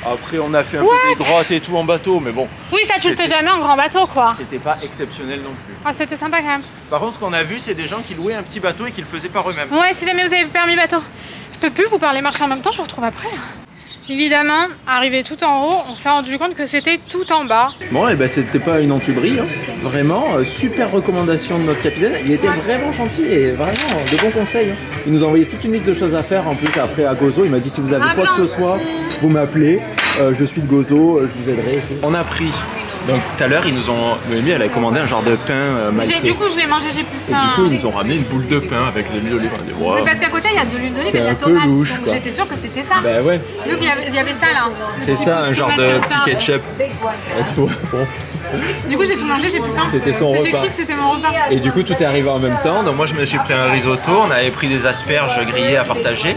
Après on a fait un peu des grottes et tout en bateau, mais bon. Oui, ça tu le fais jamais en grand bateau quoi. C'était pas exceptionnel non plus. Ah, c'était sympa quand même. Par contre ce qu'on a vu c'est des gens qui louaient un petit bateau et qui le faisaient par eux-mêmes. Ouais, si jamais vous avez permis bateau. Je peux plus vous parler marche en même temps, je vous retrouve après là. Évidemment, arrivé tout en haut, on s'est rendu compte que c'était tout en bas. Bon, et ben c'était pas une entuberie, hein. Vraiment, super recommandation de notre capitaine. Il était vraiment gentil et vraiment de bons conseils. Hein. Il nous a envoyé toute une liste de choses à faire en plus après à Gozo. Il m'a dit si vous avez quoi que ce soit, vous m'appelez. Je suis de Gozo, je vous aiderai. On a pris. Donc tout à l'heure, ils nous ont. Noémie, elle a commandé un genre de pain mal fait. Du coup, je l'ai mangé, j'ai plus faim. Et du coup, ils nous ont ramené une boule de pain avec de l'huile d'olive. Wow. Mais parce qu'à côté, il y a de l'huile d'olive et de la un peu tomate. louche, donc quoi. j'étais sûre que c'était ça. Bah ouais. Vu qu'il y avait ça là. C'est ça, un genre de petit ketchup. Bon. Du coup, j'ai tout mangé, j'ai plus faim. C'était son J'ai repas. cru que c'était mon repas. Et du coup, tout est arrivé en même temps. Donc moi, je me suis pris un risotto. On avait pris des asperges grillées à partager.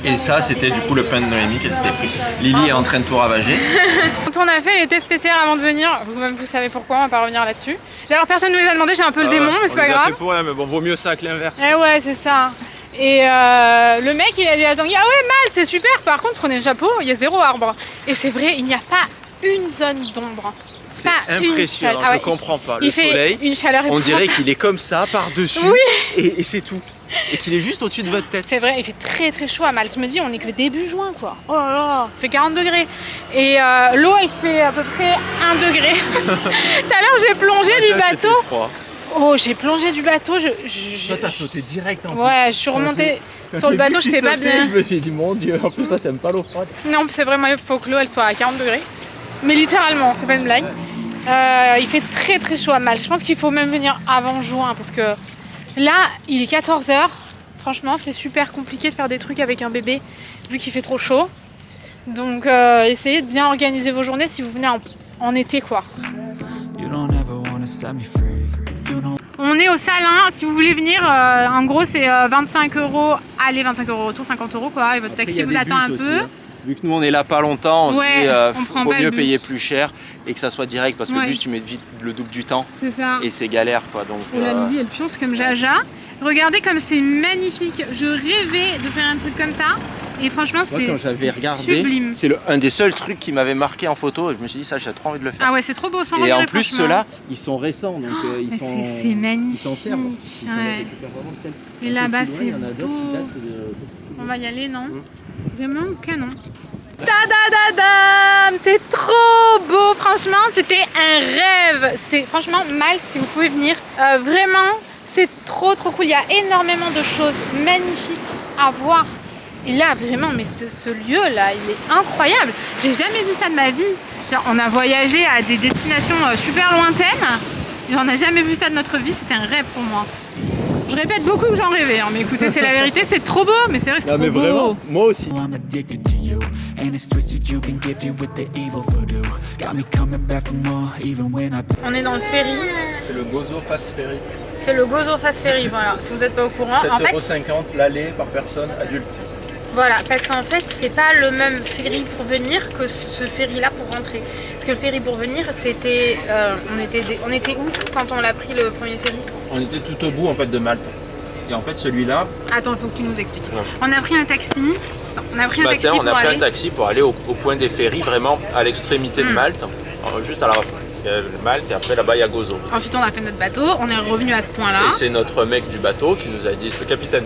Et ça, c'était du coup le pain de Noémie qu'elle s'était pris. Lily est en train de tout ravager. Quand on a fait les tests PCR avant de venir, vous-même vous savez pourquoi, on va pas revenir là-dessus. D'ailleurs, personne ne nous les a demandé, j'ai un peu le démon, mais c'est pas grave. Pour rien, mais bon, vaut mieux ça que l'inverse. Eh ouais, c'est ça. Et le mec, il a dit à Tanguy, ah ouais, Malte, c'est super. Par contre, prenez le chapeau, il y a 0 arbre. Et c'est vrai, il n'y a pas une zone d'ombre. C'est impressionnant, je comprends pas. Le soleil, une chaleur on dirait qu'il est comme ça, par-dessus, et c'est tout. Et qu'il est juste au-dessus de votre tête. C'est vrai, il fait très très chaud à Malte. Je me dis, on est que début juin quoi. Oh là là, il fait 40 degrés. Et l'eau, elle fait à peu près 1 degré. Tout à l'heure, j'ai plongé du bateau. Froid. Oh, j'ai plongé du bateau. Toi, t'as sauté direct en plus. Ouais, je suis remontée sur le bateau, j'étais pas bien. Je me suis dit, mon Dieu, en plus, toi, t'aimes pas l'eau froide. Non, c'est vraiment, il faut que l'eau elle soit à 40 degrés. Mais littéralement, c'est pas une blague. Il fait très très chaud à Malte. Je pense qu'il faut même venir avant juin parce que là, il est 14h. Franchement, c'est super compliqué de faire des trucs avec un bébé vu qu'il fait trop chaud. Donc, essayez de bien organiser vos journées si vous venez en été, quoi. On est au Salin. Si vous voulez venir, en gros, c'est 25 € aller, 25 € retour, 50 € quoi. Et votre taxi vous attend un peu. vu que nous on est là pas longtemps, on se dit on prend faut pas mieux le bus. payer plus cher et que ça soit direct parce que Ouais. le bus tu mets vite le double du temps C'est ça. et c'est galère quoi. Donc, Oh la Lydie, elle pionce comme Jaja. Regardez comme c'est magnifique. Je rêvais de faire un truc comme ça. Et franchement, moi, quand j'avais c'est regardé, sublime. c'est un des seuls trucs qui m'avait marqué en photo et je me suis dit ça j'ai trop envie de le faire. Ah ouais, c'est trop beau, sans Et regret, en plus franchement. ceux-là, ils sont récents donc ils Mais sont c'est magnifique. ils s'en servent. Ils Ouais. récupèrent vraiment le sel. Et Un peu là-bas, plus loin, c'est il y en a d'autres qui beau. datent de On va y aller, non Mm. Vraiment canon. Tadadadam, c'est trop beau, franchement, c'était un rêve. C'est franchement Malte, si vous pouvez venir, vraiment, c'est trop cool. Il y a énormément de choses magnifiques à voir. Et là, vraiment, mais ce lieu-là, il est incroyable. J'ai jamais vu ça de ma vie. Genre, on a voyagé à des destinations super lointaines et on n'a jamais vu ça de notre vie. C'était un rêve pour moi. Je répète beaucoup que j'en rêvais, hein, mais écoutez, c'est la vérité, c'est trop beau, mais c'est vrai que c'est Non trop mais beau. vraiment, moi aussi. I'm addicted to you, and it's twisted. You've been gifted with the evil voodoo. Got me coming back for more, even when I. On est dans le ferry, C'est le Gozo Fast Ferry. c'est le Gozo Fast Ferry, voilà, si vous n'êtes pas au courant. En fait, 7,50€ l'aller par personne adulte. voilà, parce qu'en fait, c'est pas le même ferry pour venir que ce ferry-là pour rentrer. Parce que le ferry pour venir, c'était... on était où quand on l'a pris le premier ferry? On était tout au bout en fait de Malte. Et en fait celui-là, Attends, il faut que tu nous expliques. Ouais. On a pris un taxi. Attends, on a pris ce un taxi matin on pour a pris aller. un taxi pour aller au point des ferries, vraiment à l'extrémité de Malte, juste à la il y a Malte et après là-bas il y a Gozo. Ensuite, on a fait notre bateau, on est revenu à ce point-là. Et c'est notre mec du bateau qui nous a dit, le capitaine,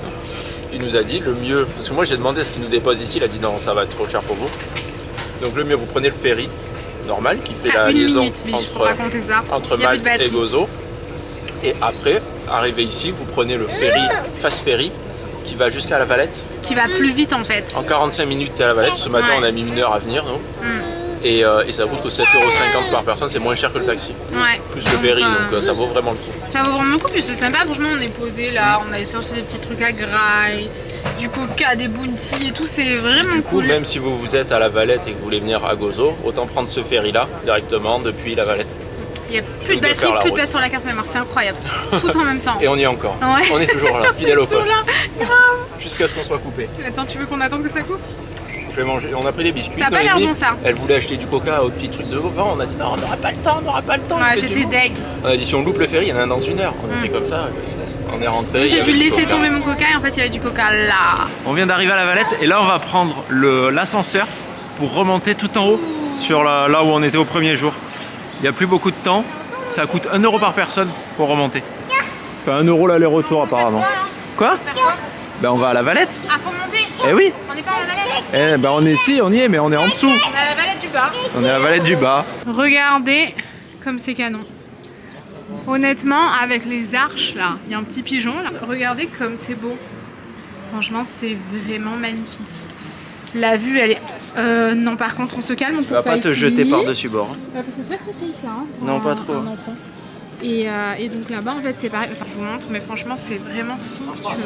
il nous a dit le mieux, parce que moi j'ai demandé ce qu'il nous dépose ici, il a dit non ça va être trop cher pour vous. Donc le mieux vous prenez le ferry normal qui fait la Une liaison minute, mais je peux raconter ça. entre Il y a plus Malte de et batterie. Gozo. Et après, arrivé ici, vous prenez le ferry, Fast Ferry, qui va jusqu'à la Valette. Qui va plus vite en fait. En 45 minutes, t'es à la Valette. Ce matin, Ouais. on a mis 1 heure à venir, nous. Et ça coûte que 7,50€ par personne, c'est moins cher que le taxi. Ouais. Plus le ferry, donc ça vaut vraiment le coup. Ça vaut vraiment le coup, puis c'est sympa. Franchement, on est posé là, on a cherché des petits trucs à graille, du coca, des bounty et tout, c'est vraiment Du coup, cool. même si vous êtes à la Valette et que vous voulez venir à Gozo, autant prendre ce ferry-là directement depuis la Valette. Il n'y a plus de de faire batterie, la plus de route. place sur la carte mémoire, c'est incroyable. Tout en même temps. Et on y est encore. Ouais. On est toujours là, fidèle au Ils sont poste. là. Jusqu'à ce qu'on soit coupé. Attends, tu veux qu'on attende que ça coupe? Je vais manger. On a pris des biscuits. Ça a pas l'air Noémie, bon, ça. Elle voulait acheter du coca au petit truc de vent. On a dit non, on n'aura pas le temps, on n'aura pas le temps. Ouais, il fait du j'étais vent. deg. On a dit si on loupe le ferry, il y en a un dans 1 heure. On était comme ça. On est rentré. il y J'ai avait dû du laisser coca. tomber mon coca et en fait, il y avait du coca là. On vient d'arriver à la Valette et là on va prendre l'ascenseur pour remonter tout en haut sur là où on était au premier jour. Il n'y a plus beaucoup de temps. Ça coûte 1€ par personne pour remonter. Ça fait 1€ l'aller-retour apparemment. Quoi? Ben on va à la Valette. Ah, faut monter? Eh oui. On n'est pas à la Valette? Eh ben on est ici, on y est, mais on est en dessous. On est à la Valette du bas. On est à la Valette du bas. Regardez comme c'est canon. Honnêtement, avec les arches là, il y a un petit pigeon là. Regardez comme c'est beau. Franchement, c'est vraiment magnifique. La vue, elle est. Non, par contre, on se calme, on Tu peut vas pas te ici. jeter par-dessus bord. hein. Parce que c'est pas très safe là. Hein, pour Non, pas trop. un enfant. Et donc là-bas, en fait, c'est pareil. Attends, je vous montre, mais franchement, c'est vraiment somptueux.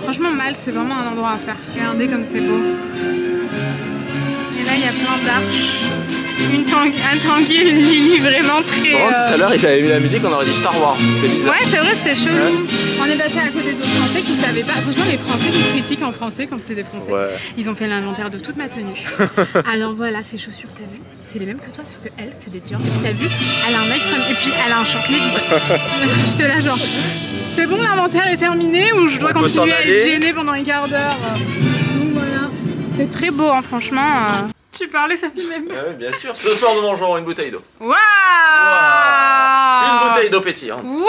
Franchement, Malte, c'est vraiment un endroit à faire. Regardez comme c'est beau. Et là, il y a plein d'arches. Un tanguy et une lily vraiment très. Par contre, tout à l'heure, ils avaient mis la musique, on aurait dit Star Wars. C'était bizarre. Ouais, c'est vrai, c'était chelou. On est passé à côté d'autres Français qui savaient pas. Franchement, les Français qui critiquent en français quand c'est des Français. Ouais. Ils ont fait l'inventaire de toute ma tenue. Alors voilà, ces chaussures, t'as vu? C'est les mêmes que toi, sauf que elle, c'est des Dior. Et puis t'as vu? Elle a un iPhone et puis elle a un short Levi's. Je te la genre. C'est bon, l'inventaire est terminé ou je dois On peut continuer s'en à aller. être gênée pendant un quart d'heure? Donc voilà. C'est très beau, hein, franchement. Tu parlais, ça fait même. Ouais, bien sûr. Ce soir, nous mangerons une bouteille d'eau. Waouh! Une bouteille d'eau pétillante. Waouh!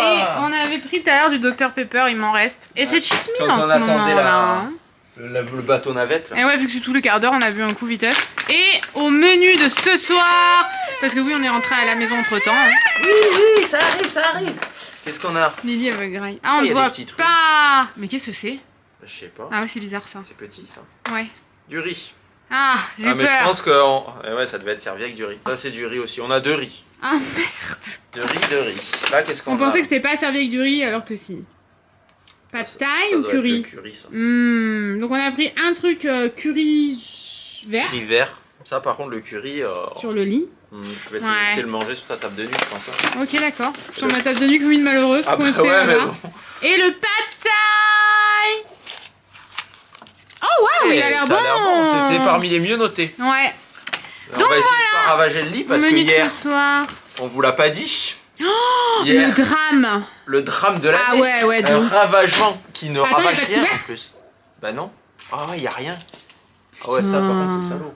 Et on avait pris tout à l'heure du Dr Pepper, il m'en reste. Et c'est cheat meal Quand en on ce attendait moment là. le bateau navette. Là. Et ouais, vu que c'est tous les quarts d'heure, on a bu un coup viteuf. Et au menu de ce soir, parce que oui, on est rentré à la maison entre temps. Hein. Oui, ça arrive, ça arrive. Qu'est-ce qu'on a? Lily, elle veut graille. Ah, on il y ne a voit des petits trucs. pas. Mais qu'est-ce que c'est? Je sais pas. Ah ouais, c'est bizarre ça. C'est petit ça. Ouais. Du riz. Ah, j'ai Ah, mais je peur. pense que ouais, ça devait être servi avec du riz. Ça, c'est du riz aussi. On a 2 riz. Ah merde. De riz. Là, qu'est-ce qu'on a? On pensait que c'était pas servi avec du riz, alors que si. Pas de taille Ça ou doit être curry? le curry, ça. Donc on a pris un truc curry vert Riz vert. Ça, par contre, le curry. sur le lit. Je vais te Ouais. laisser le manger sur ta table de nuit, je pense. Hein. Ok, d'accord. Sur ma table de nuit comme une malheureuse, Ah bah coincée ouais, mais là-bas. bon. Et le pad thai. Oh waouh, il a l'air bon. C'était parmi les mieux notés. Ouais. On va essayer de pas ravager le lit parce que Menu de hier, ce soir. on vous l'a pas dit. Le drame. Le drame de l'année. Ah ouais, de un ouf. ravagement qui ne Attends, ravage y a pas de rien couvert en plus. Bah non. Ah ouais, y a rien. Ah ouais, ça par contre c'est salaud.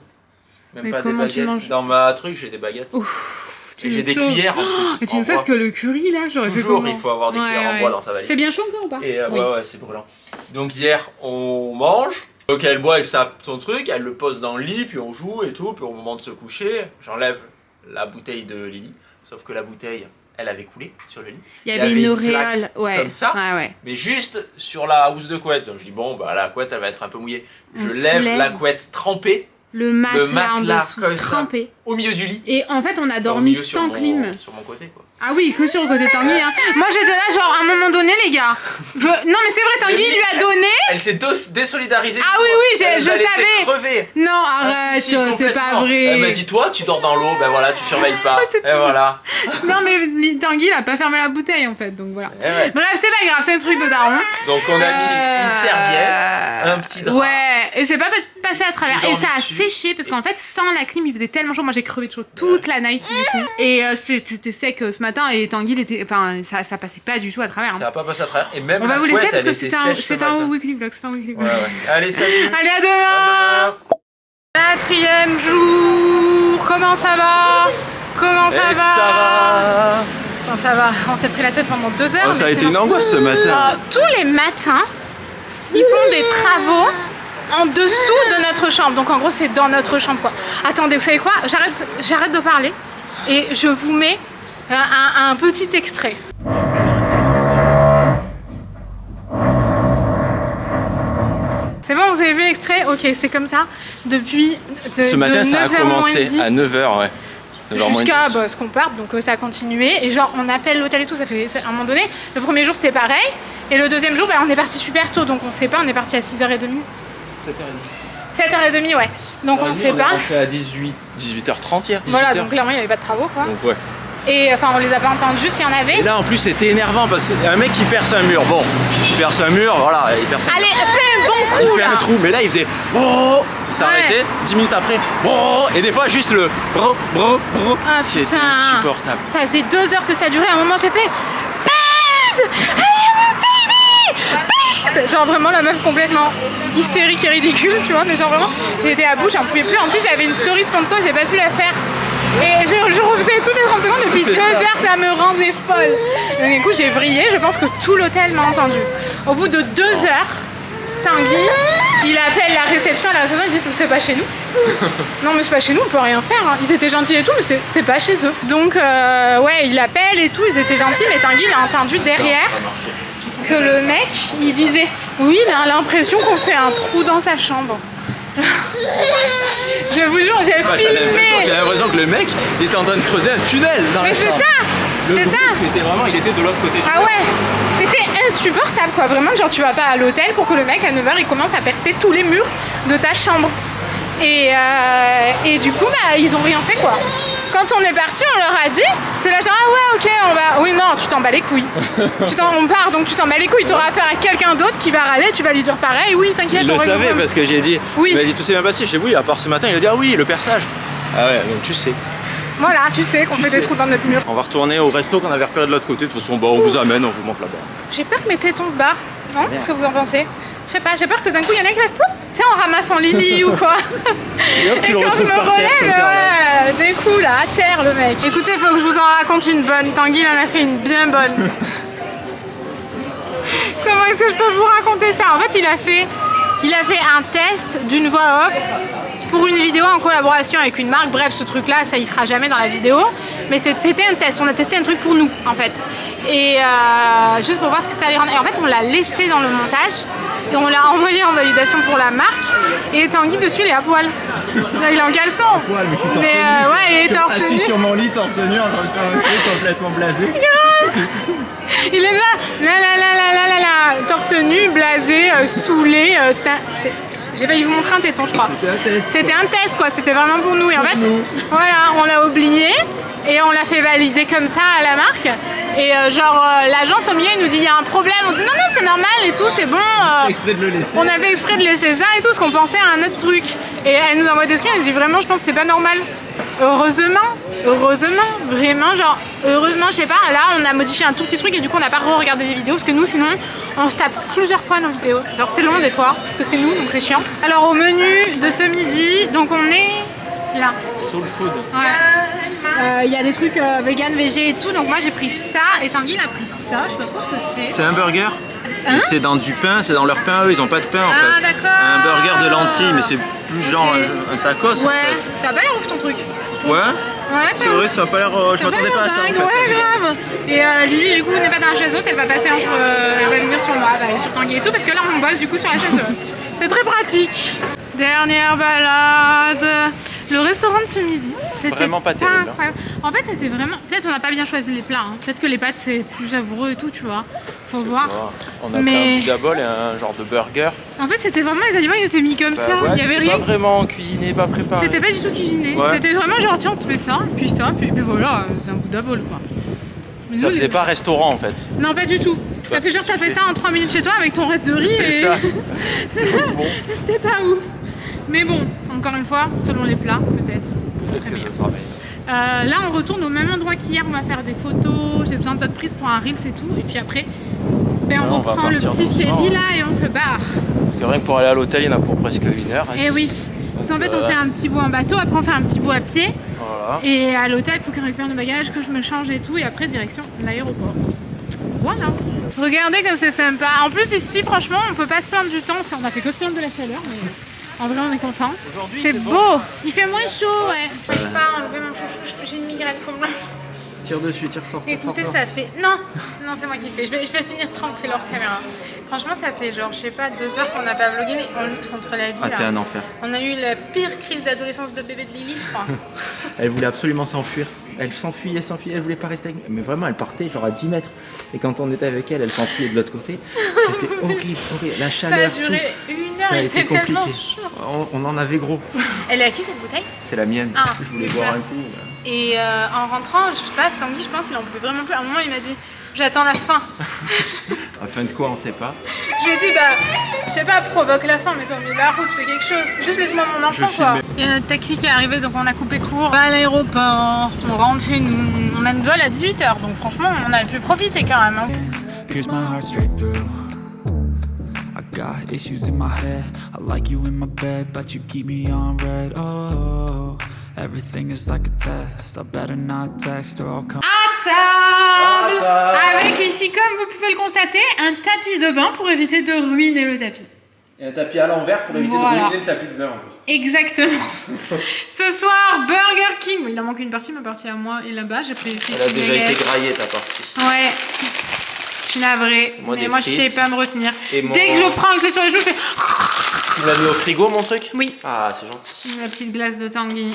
Même Mais pas des comment tu baguettes. manges? Dans ma truc, j'ai des baguettes. Ouf. Et j'ai des cuillères en plus. Et tu en ne sais bois. ce que le curry là, j'aurais fait Toujours, comment? il faut avoir des cuillères en bois dans sa valise. C'est bien chaud encore ou pas? Et Oui. ouais, c'est brûlant. Donc hier, on mange. Donc elle boit avec son truc, elle le pose dans le lit, puis on joue et tout. Puis au moment de se coucher, j'enlève la bouteille de Lily. Sauf que la bouteille, elle avait coulé sur le lit. Il y avait une auréole, flaque ouais. comme ça, Ouais. mais juste sur la housse de couette. Donc je dis bon, bah la couette, elle va être un peu mouillée. Je On lève soulève. la couette trempée Le matelas en matelas dessous, comme ça. trempé. au milieu du lit. Et en fait, on a Enfin, au dormi milieu sur sans mon- clim. Sur mon côté, quoi. Ah oui, que sur le côté Tanguy. Hein. Moi, j'étais là, genre, à un moment donné, les gars. Non, mais c'est vrai, Tanguy Mais lui a donné. Elle s'est désolidarisée. Ah de oui, moi. oui, Elle je m'a laissé savais. crever. Non, Ah, arrête, si, c'est pas complètement. vrai. Elle m'a dit toi tu dors dans l'eau, ben voilà tu surveilles pas. C'est Et voilà. Non, mais Tanguy, il a pas fermé la bouteille, en fait, donc voilà. Et ouais. Bref, c'est pas grave, c'est un truc de daron. Donc on a mis une serviette, un petit drap. Ouais, et c'est pas passé à travers. J'ai Et dormi ça a dessus. séché, parce qu'en fait, sans la clim, il faisait tellement chaud. Moi, j'ai crevé de chaud toute la night, du coup. Et c'était sec ce matin, et Tanguy, il était. Enfin, ça passait pas du tout à travers. Ça a pas passé à travers. Et même On va la vous laisser couette, parce elle que était c'est un, sèche ce c'est un matin. weekly vlog. C'est un weekly vlog. Ouais, ouais. Allez, salut. Allez, à demain! À 4e jour! Comment ça va? Comment demain. ça Et va? ça va. Bon, ça va, on s'est pris la tête pendant 2 heures. Oh, ça a mais été c'est une bon. angoisse ce matin. Tous les matins, ils font des travaux en dessous de notre chambre. Donc en gros, c'est dans notre chambre, quoi. Attendez, vous savez quoi? J'arrête de parler et je vous mets un petit extrait. C'est bon, vous avez vu l'extrait? Ok, c'est comme ça depuis Ce matin, ça a 9h commencé moins 10. à 9h, ouais. 9h moins Jusqu'à 10. ce qu'on parte, donc ça a continué. Et genre, on appelle l'hôtel et tout, ça fait à un moment donné. Le premier jour, c'était pareil. Et le deuxième jour, on est parti super tôt, donc on sait pas, on est parti à 6h30. 7h30, ouais. Donc on sait On est pas. rentré à 18h30 hier. 18h. Voilà, donc clairement, il n'y avait pas de travaux, quoi. Donc ouais. Et enfin, on les a pas entendus s'il y en avait. Et là en plus c'était énervant parce que un mec qui perce un mur. Bon, il perce un mur, voilà, il perce un Allez, mur. fais un bon Il coup, fait là. un trou, mais là il faisait bon, il s'est Ouais. arrêté, 10 minutes après, bon, et des fois juste le bro. Ah, C'était putain. insupportable. Ça faisait 2 heures que ça durait. À un moment, j'ai fait Please! I am a baby! Please! Genre vraiment la meuf complètement hystérique et ridicule, tu vois. Mais genre vraiment, j'ai été à bout, j'en pouvais plus. En plus, j'avais une story sponsor, j'ai pas pu la faire. Et je refaisais toutes les 30 secondes depuis 2 C'est ça. heures, ça me rendait folle. Donc du coup, j'ai vrillé. Je pense que tout l'hôtel m'a entendu. Au bout de 2 heures, Tanguy, il appelle la réception et la réception, ils disent c'est pas chez nous. Non mais c'est pas chez nous, on peut rien faire. Hein. Ils étaient gentils et tout, mais c'était pas chez eux. Donc ouais, il appelle et tout, ils étaient gentils, mais Tanguy il a entendu derrière que le mec, il disait oui, il a l'impression qu'on fait un trou dans sa chambre. Je vous jure, j'ai J'ai filmé. l'impression que le mec il était en train de creuser un tunnel dans Mais la c'est chambre. ça, Le c'est bruit, ça. c'était vraiment, il était de l'autre côté. Ah ouais, c'était insupportable quoi, vraiment genre tu vas pas à l'hôtel pour que le mec à 9h il commence à percer tous les murs de ta chambre. Et du coup bah ils ont rien fait quoi. Quand on est parti on leur a dit, c'est là genre ah ouais ok on va, oui non tu t'en bats les couilles. On part donc tu t'en bats les couilles, t'auras affaire à quelqu'un d'autre qui va râler, tu vas lui dire pareil, oui t'inquiète Il on le règle le savait problème. parce que j'ai dit, Oui. il m'a dit tout s'est bien passé, je dis oui à part ce matin, il a dit ah oui le perçage. Ah ouais donc tu sais. Voilà, tu sais qu'on fait sais. des trous dans notre mur. On va retourner au resto qu'on avait repéré de l'autre côté, de toute façon bon, on vous amène, on vous montre là-bas. J'ai peur que mes tétons se barrent, non? Qu'est-ce que vous en pensez? Je sais pas, j'ai peur que d'un coup il y en a qui restent, tu sais, en ramassant Lily ou quoi. hop, tu Et le quand je retrouves me par terre, relève, sur le carrelage. ouais, des coups là, à terre le mec. Écoutez, faut que je vous en raconte une bonne. Tanguy il en a fait une bien bonne. Comment est-ce que je peux vous raconter ça? En fait, il a fait un test d'une voix off pour une vidéo en collaboration avec une marque. Bref, ce truc-là, ça y sera jamais dans la vidéo. Mais c'était un test. On a testé un truc pour nous, en fait. Et juste pour voir ce que ça allait rendre. Et en fait, on l'a laissé dans le montage. Et on l'a envoyé en validation pour la marque. Et Tanguy, dessus, il est à poil. Là, il est en caleçon. Poil, mais je suis torse Mais nu. ouais, il est Je suis torse assis nu. sur mon lit, torse nu, en train de faire un truc complètement blasé. Il est là, torse nu, blasé, saoulé. C'était J'ai failli vous montrer un téton, je crois. C'était un test. C'était un test, quoi. C'était vraiment pour nous. Et en fait, voilà, on l'a oublié et on l'a fait valider comme ça à la marque. Et l'agence au milieu il nous dit il y a un problème. On dit non, c'est normal et tout, c'est bon. Exprès de le laisser. On a fait exprès de laisser ça et tout, parce qu'on pensait à un autre truc. Et elle nous envoie des screens, elle dit vraiment, je pense que c'est pas normal. Heureusement, vraiment, genre, heureusement, je sais pas, là on a modifié un tout petit truc et du coup on n'a pas re-regardé les vidéos parce que nous sinon on se tape plusieurs fois nos vidéos. Genre c'est long des fois, parce que c'est nous donc c'est chiant. Alors au menu de ce midi, donc on est là. Soul food. Ouais. Il y a des trucs vegan, végé et tout, donc moi j'ai pris ça et Tanguy il a pris ça, je sais pas trop ce que c'est. C'est un burger. Hein? C'est dans du pain, c'est dans leur pain, eux ils ont pas de pain en fait. Ah d'accord. Un burger de lentilles, mais c'est plus genre un tacos en Ouais, fait. ça a pas l'air ouf ton truc. Ouais, Ouais, c'est vrai, ça a pas l'air. Je m'attendais pas à ça en fait. Ouais, grave. Et Lily, du coup, n'est pas dans la chaise haute, elle va passer entre. Elle va venir sur moi, et sur Tanguy et tout, parce que là, on bosse du coup sur la chaise haute. C'est très pratique. Dernière balade. Le restaurant de ce midi, c'était Vraiment pas terrible, incroyable. En fait, c'était vraiment. Peut-être on n'a pas bien choisi les plats. Hein. Peut-être que les pâtes c'est plus savoureux et tout, tu vois. Faut voir. On a Mais- pris un boudabol et un genre de burger. En fait, c'était vraiment les aliments, ils étaient mis comme ça. Ouais, Il y avait c'était rien. pas vraiment cuisiné, pas préparé. C'était pas du tout cuisiné. Ouais. C'était vraiment genre tiens, on te met ça, puis voilà, c'est un bout d'abol quoi. Mais Ça nous, faisait pas restaurant en fait. Non, pas du tout. T'as fait genre, t'as fait ça en 3 minutes chez toi avec ton reste de riz C'est et. ça. C'était pas ouf. Mais bon, encore une fois, selon les plats, peut-être. Peut-être que ça sera meilleur. Là, on retourne au même endroit qu'hier. On va faire des photos. J'ai besoin d'autres prises pour un reel, c'est tout. Et puis après, ben, on on va reprend le partir petit doucement, ferry là et on se barre. Parce que rien que pour aller à l'hôtel, il y en a pour presque 1 heure. Et oui. Parce qu'en fait, on fait un petit bout en bateau, après on fait un petit bout à pied. Voilà. Et à l'hôtel, il faut que je récupère nos bagages, que je me change et tout. Et après, direction l'aéroport. Voilà. Regardez comme c'est sympa. En plus, ici, franchement, on peut pas se plaindre du temps. On a fait que se plaindre de la chaleur, mais en vrai, on est content. C'est beau. Il fait moins chaud, ouais. Je peux pas enlever mon chouchou. J'ai une migraine, faut me l'enlever. Tire dessus, tire fort. Écoutez, ça fait. Non, c'est moi qui fais. Je vais finir tranquille hors caméra. Franchement, ça fait genre, je sais pas, 2 heures qu'on n'a pas vlogué, mais on lutte contre la vie. Ah, là. c'est un enfer. On a eu la pire crise d'adolescence de bébé de Lily, je crois. Elle voulait absolument s'enfuir. Elle s'enfuyait, elle voulait pas rester avec nous. Mais vraiment, elle partait genre à 10 mètres. Et quand on était avec elle, elle s'enfuyait de l'autre côté. C'était horrible, horrible. La Ça a chaleur, duré tout. 1 heure Ça a et été c'est tellement compliqué. chaud. On en avait gros. Elle est à qui cette bouteille? C'est la mienne. Ah, Je voulais super. boire un coup. Et en rentrant, je sais pas, Tanguy, je pense qu'il en pouvait vraiment plus. À un moment, il m'a dit j'attends la fin. Afin de quoi, on sait pas. Je lui ai dit je sais pas, provoque la fin, mets-toi au milieu de la route, fais quelque chose. Juste laisse-moi mon enfant quoi. Il y a notre taxi qui est arrivé, donc on a coupé court. On va à l'aéroport, on rentre chez nous. On a une vol à 18h, donc franchement, on a pu profiter quand même. Hein. Pierce my heart straight through. I got issues in my head. I like you in my bed, but you keep me on red. Oh, everything is like a test. I better not text or I'll come. À table avec ici, comme vous pouvez le constater, un tapis de bain pour éviter de ruiner le tapis. Et un tapis à l'envers pour éviter Voilà. de ruiner le tapis de bain en plus. Exactement. Ce soir, Burger King. Il en manque une partie, ma partie à moi et là-bas. J'ai pris Elle a déjà été graillée ta partie. Ouais. Je suis navrée. Moi, mais des moi, je sais frites. pas me retenir. Et mon- Dès que je prends, que je l'ai sur les genoux, je fais Tu l'as mis au frigo mon truc? oui. Ah, c'est gentil. La petite glace de Tanguy.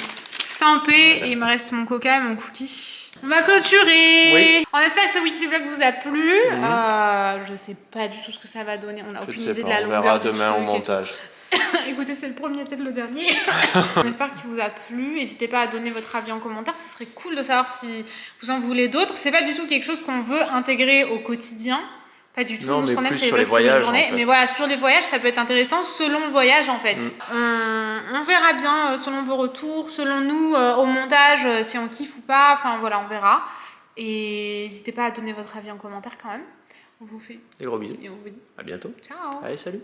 Sans paix, et il me reste mon coca et mon cookie. On va clôturer. Oui. On espère que ce weekly vlog vous a plu. Je sais pas du tout ce que ça va donner. On a Je aucune ne sais idée pas, de la on longueur. verra du demain au truc et tout. montage. Écoutez, c'est le premier, peut-être le dernier. On espère qu'il vous a plu. N'hésitez pas à donner votre avis en commentaire. Ce serait cool de savoir si vous en voulez d'autres. C'est pas du tout quelque chose qu'on veut intégrer au quotidien. Pas du tout. Non, Nous, ce mais qu'on aime, plus c'est sur les les vlogs sur une voyages, journée. en fait. Mais voilà, sur les voyages, ça peut être intéressant selon le voyage, en fait. On verra bien, selon vos retours, selon nous, au montage, si on kiffe ou pas. Enfin, voilà, on verra. Et n'hésitez pas à donner votre avis en commentaire quand même. On vous fait Des gros bisous. et on vous dit À bientôt. ciao. Allez, salut.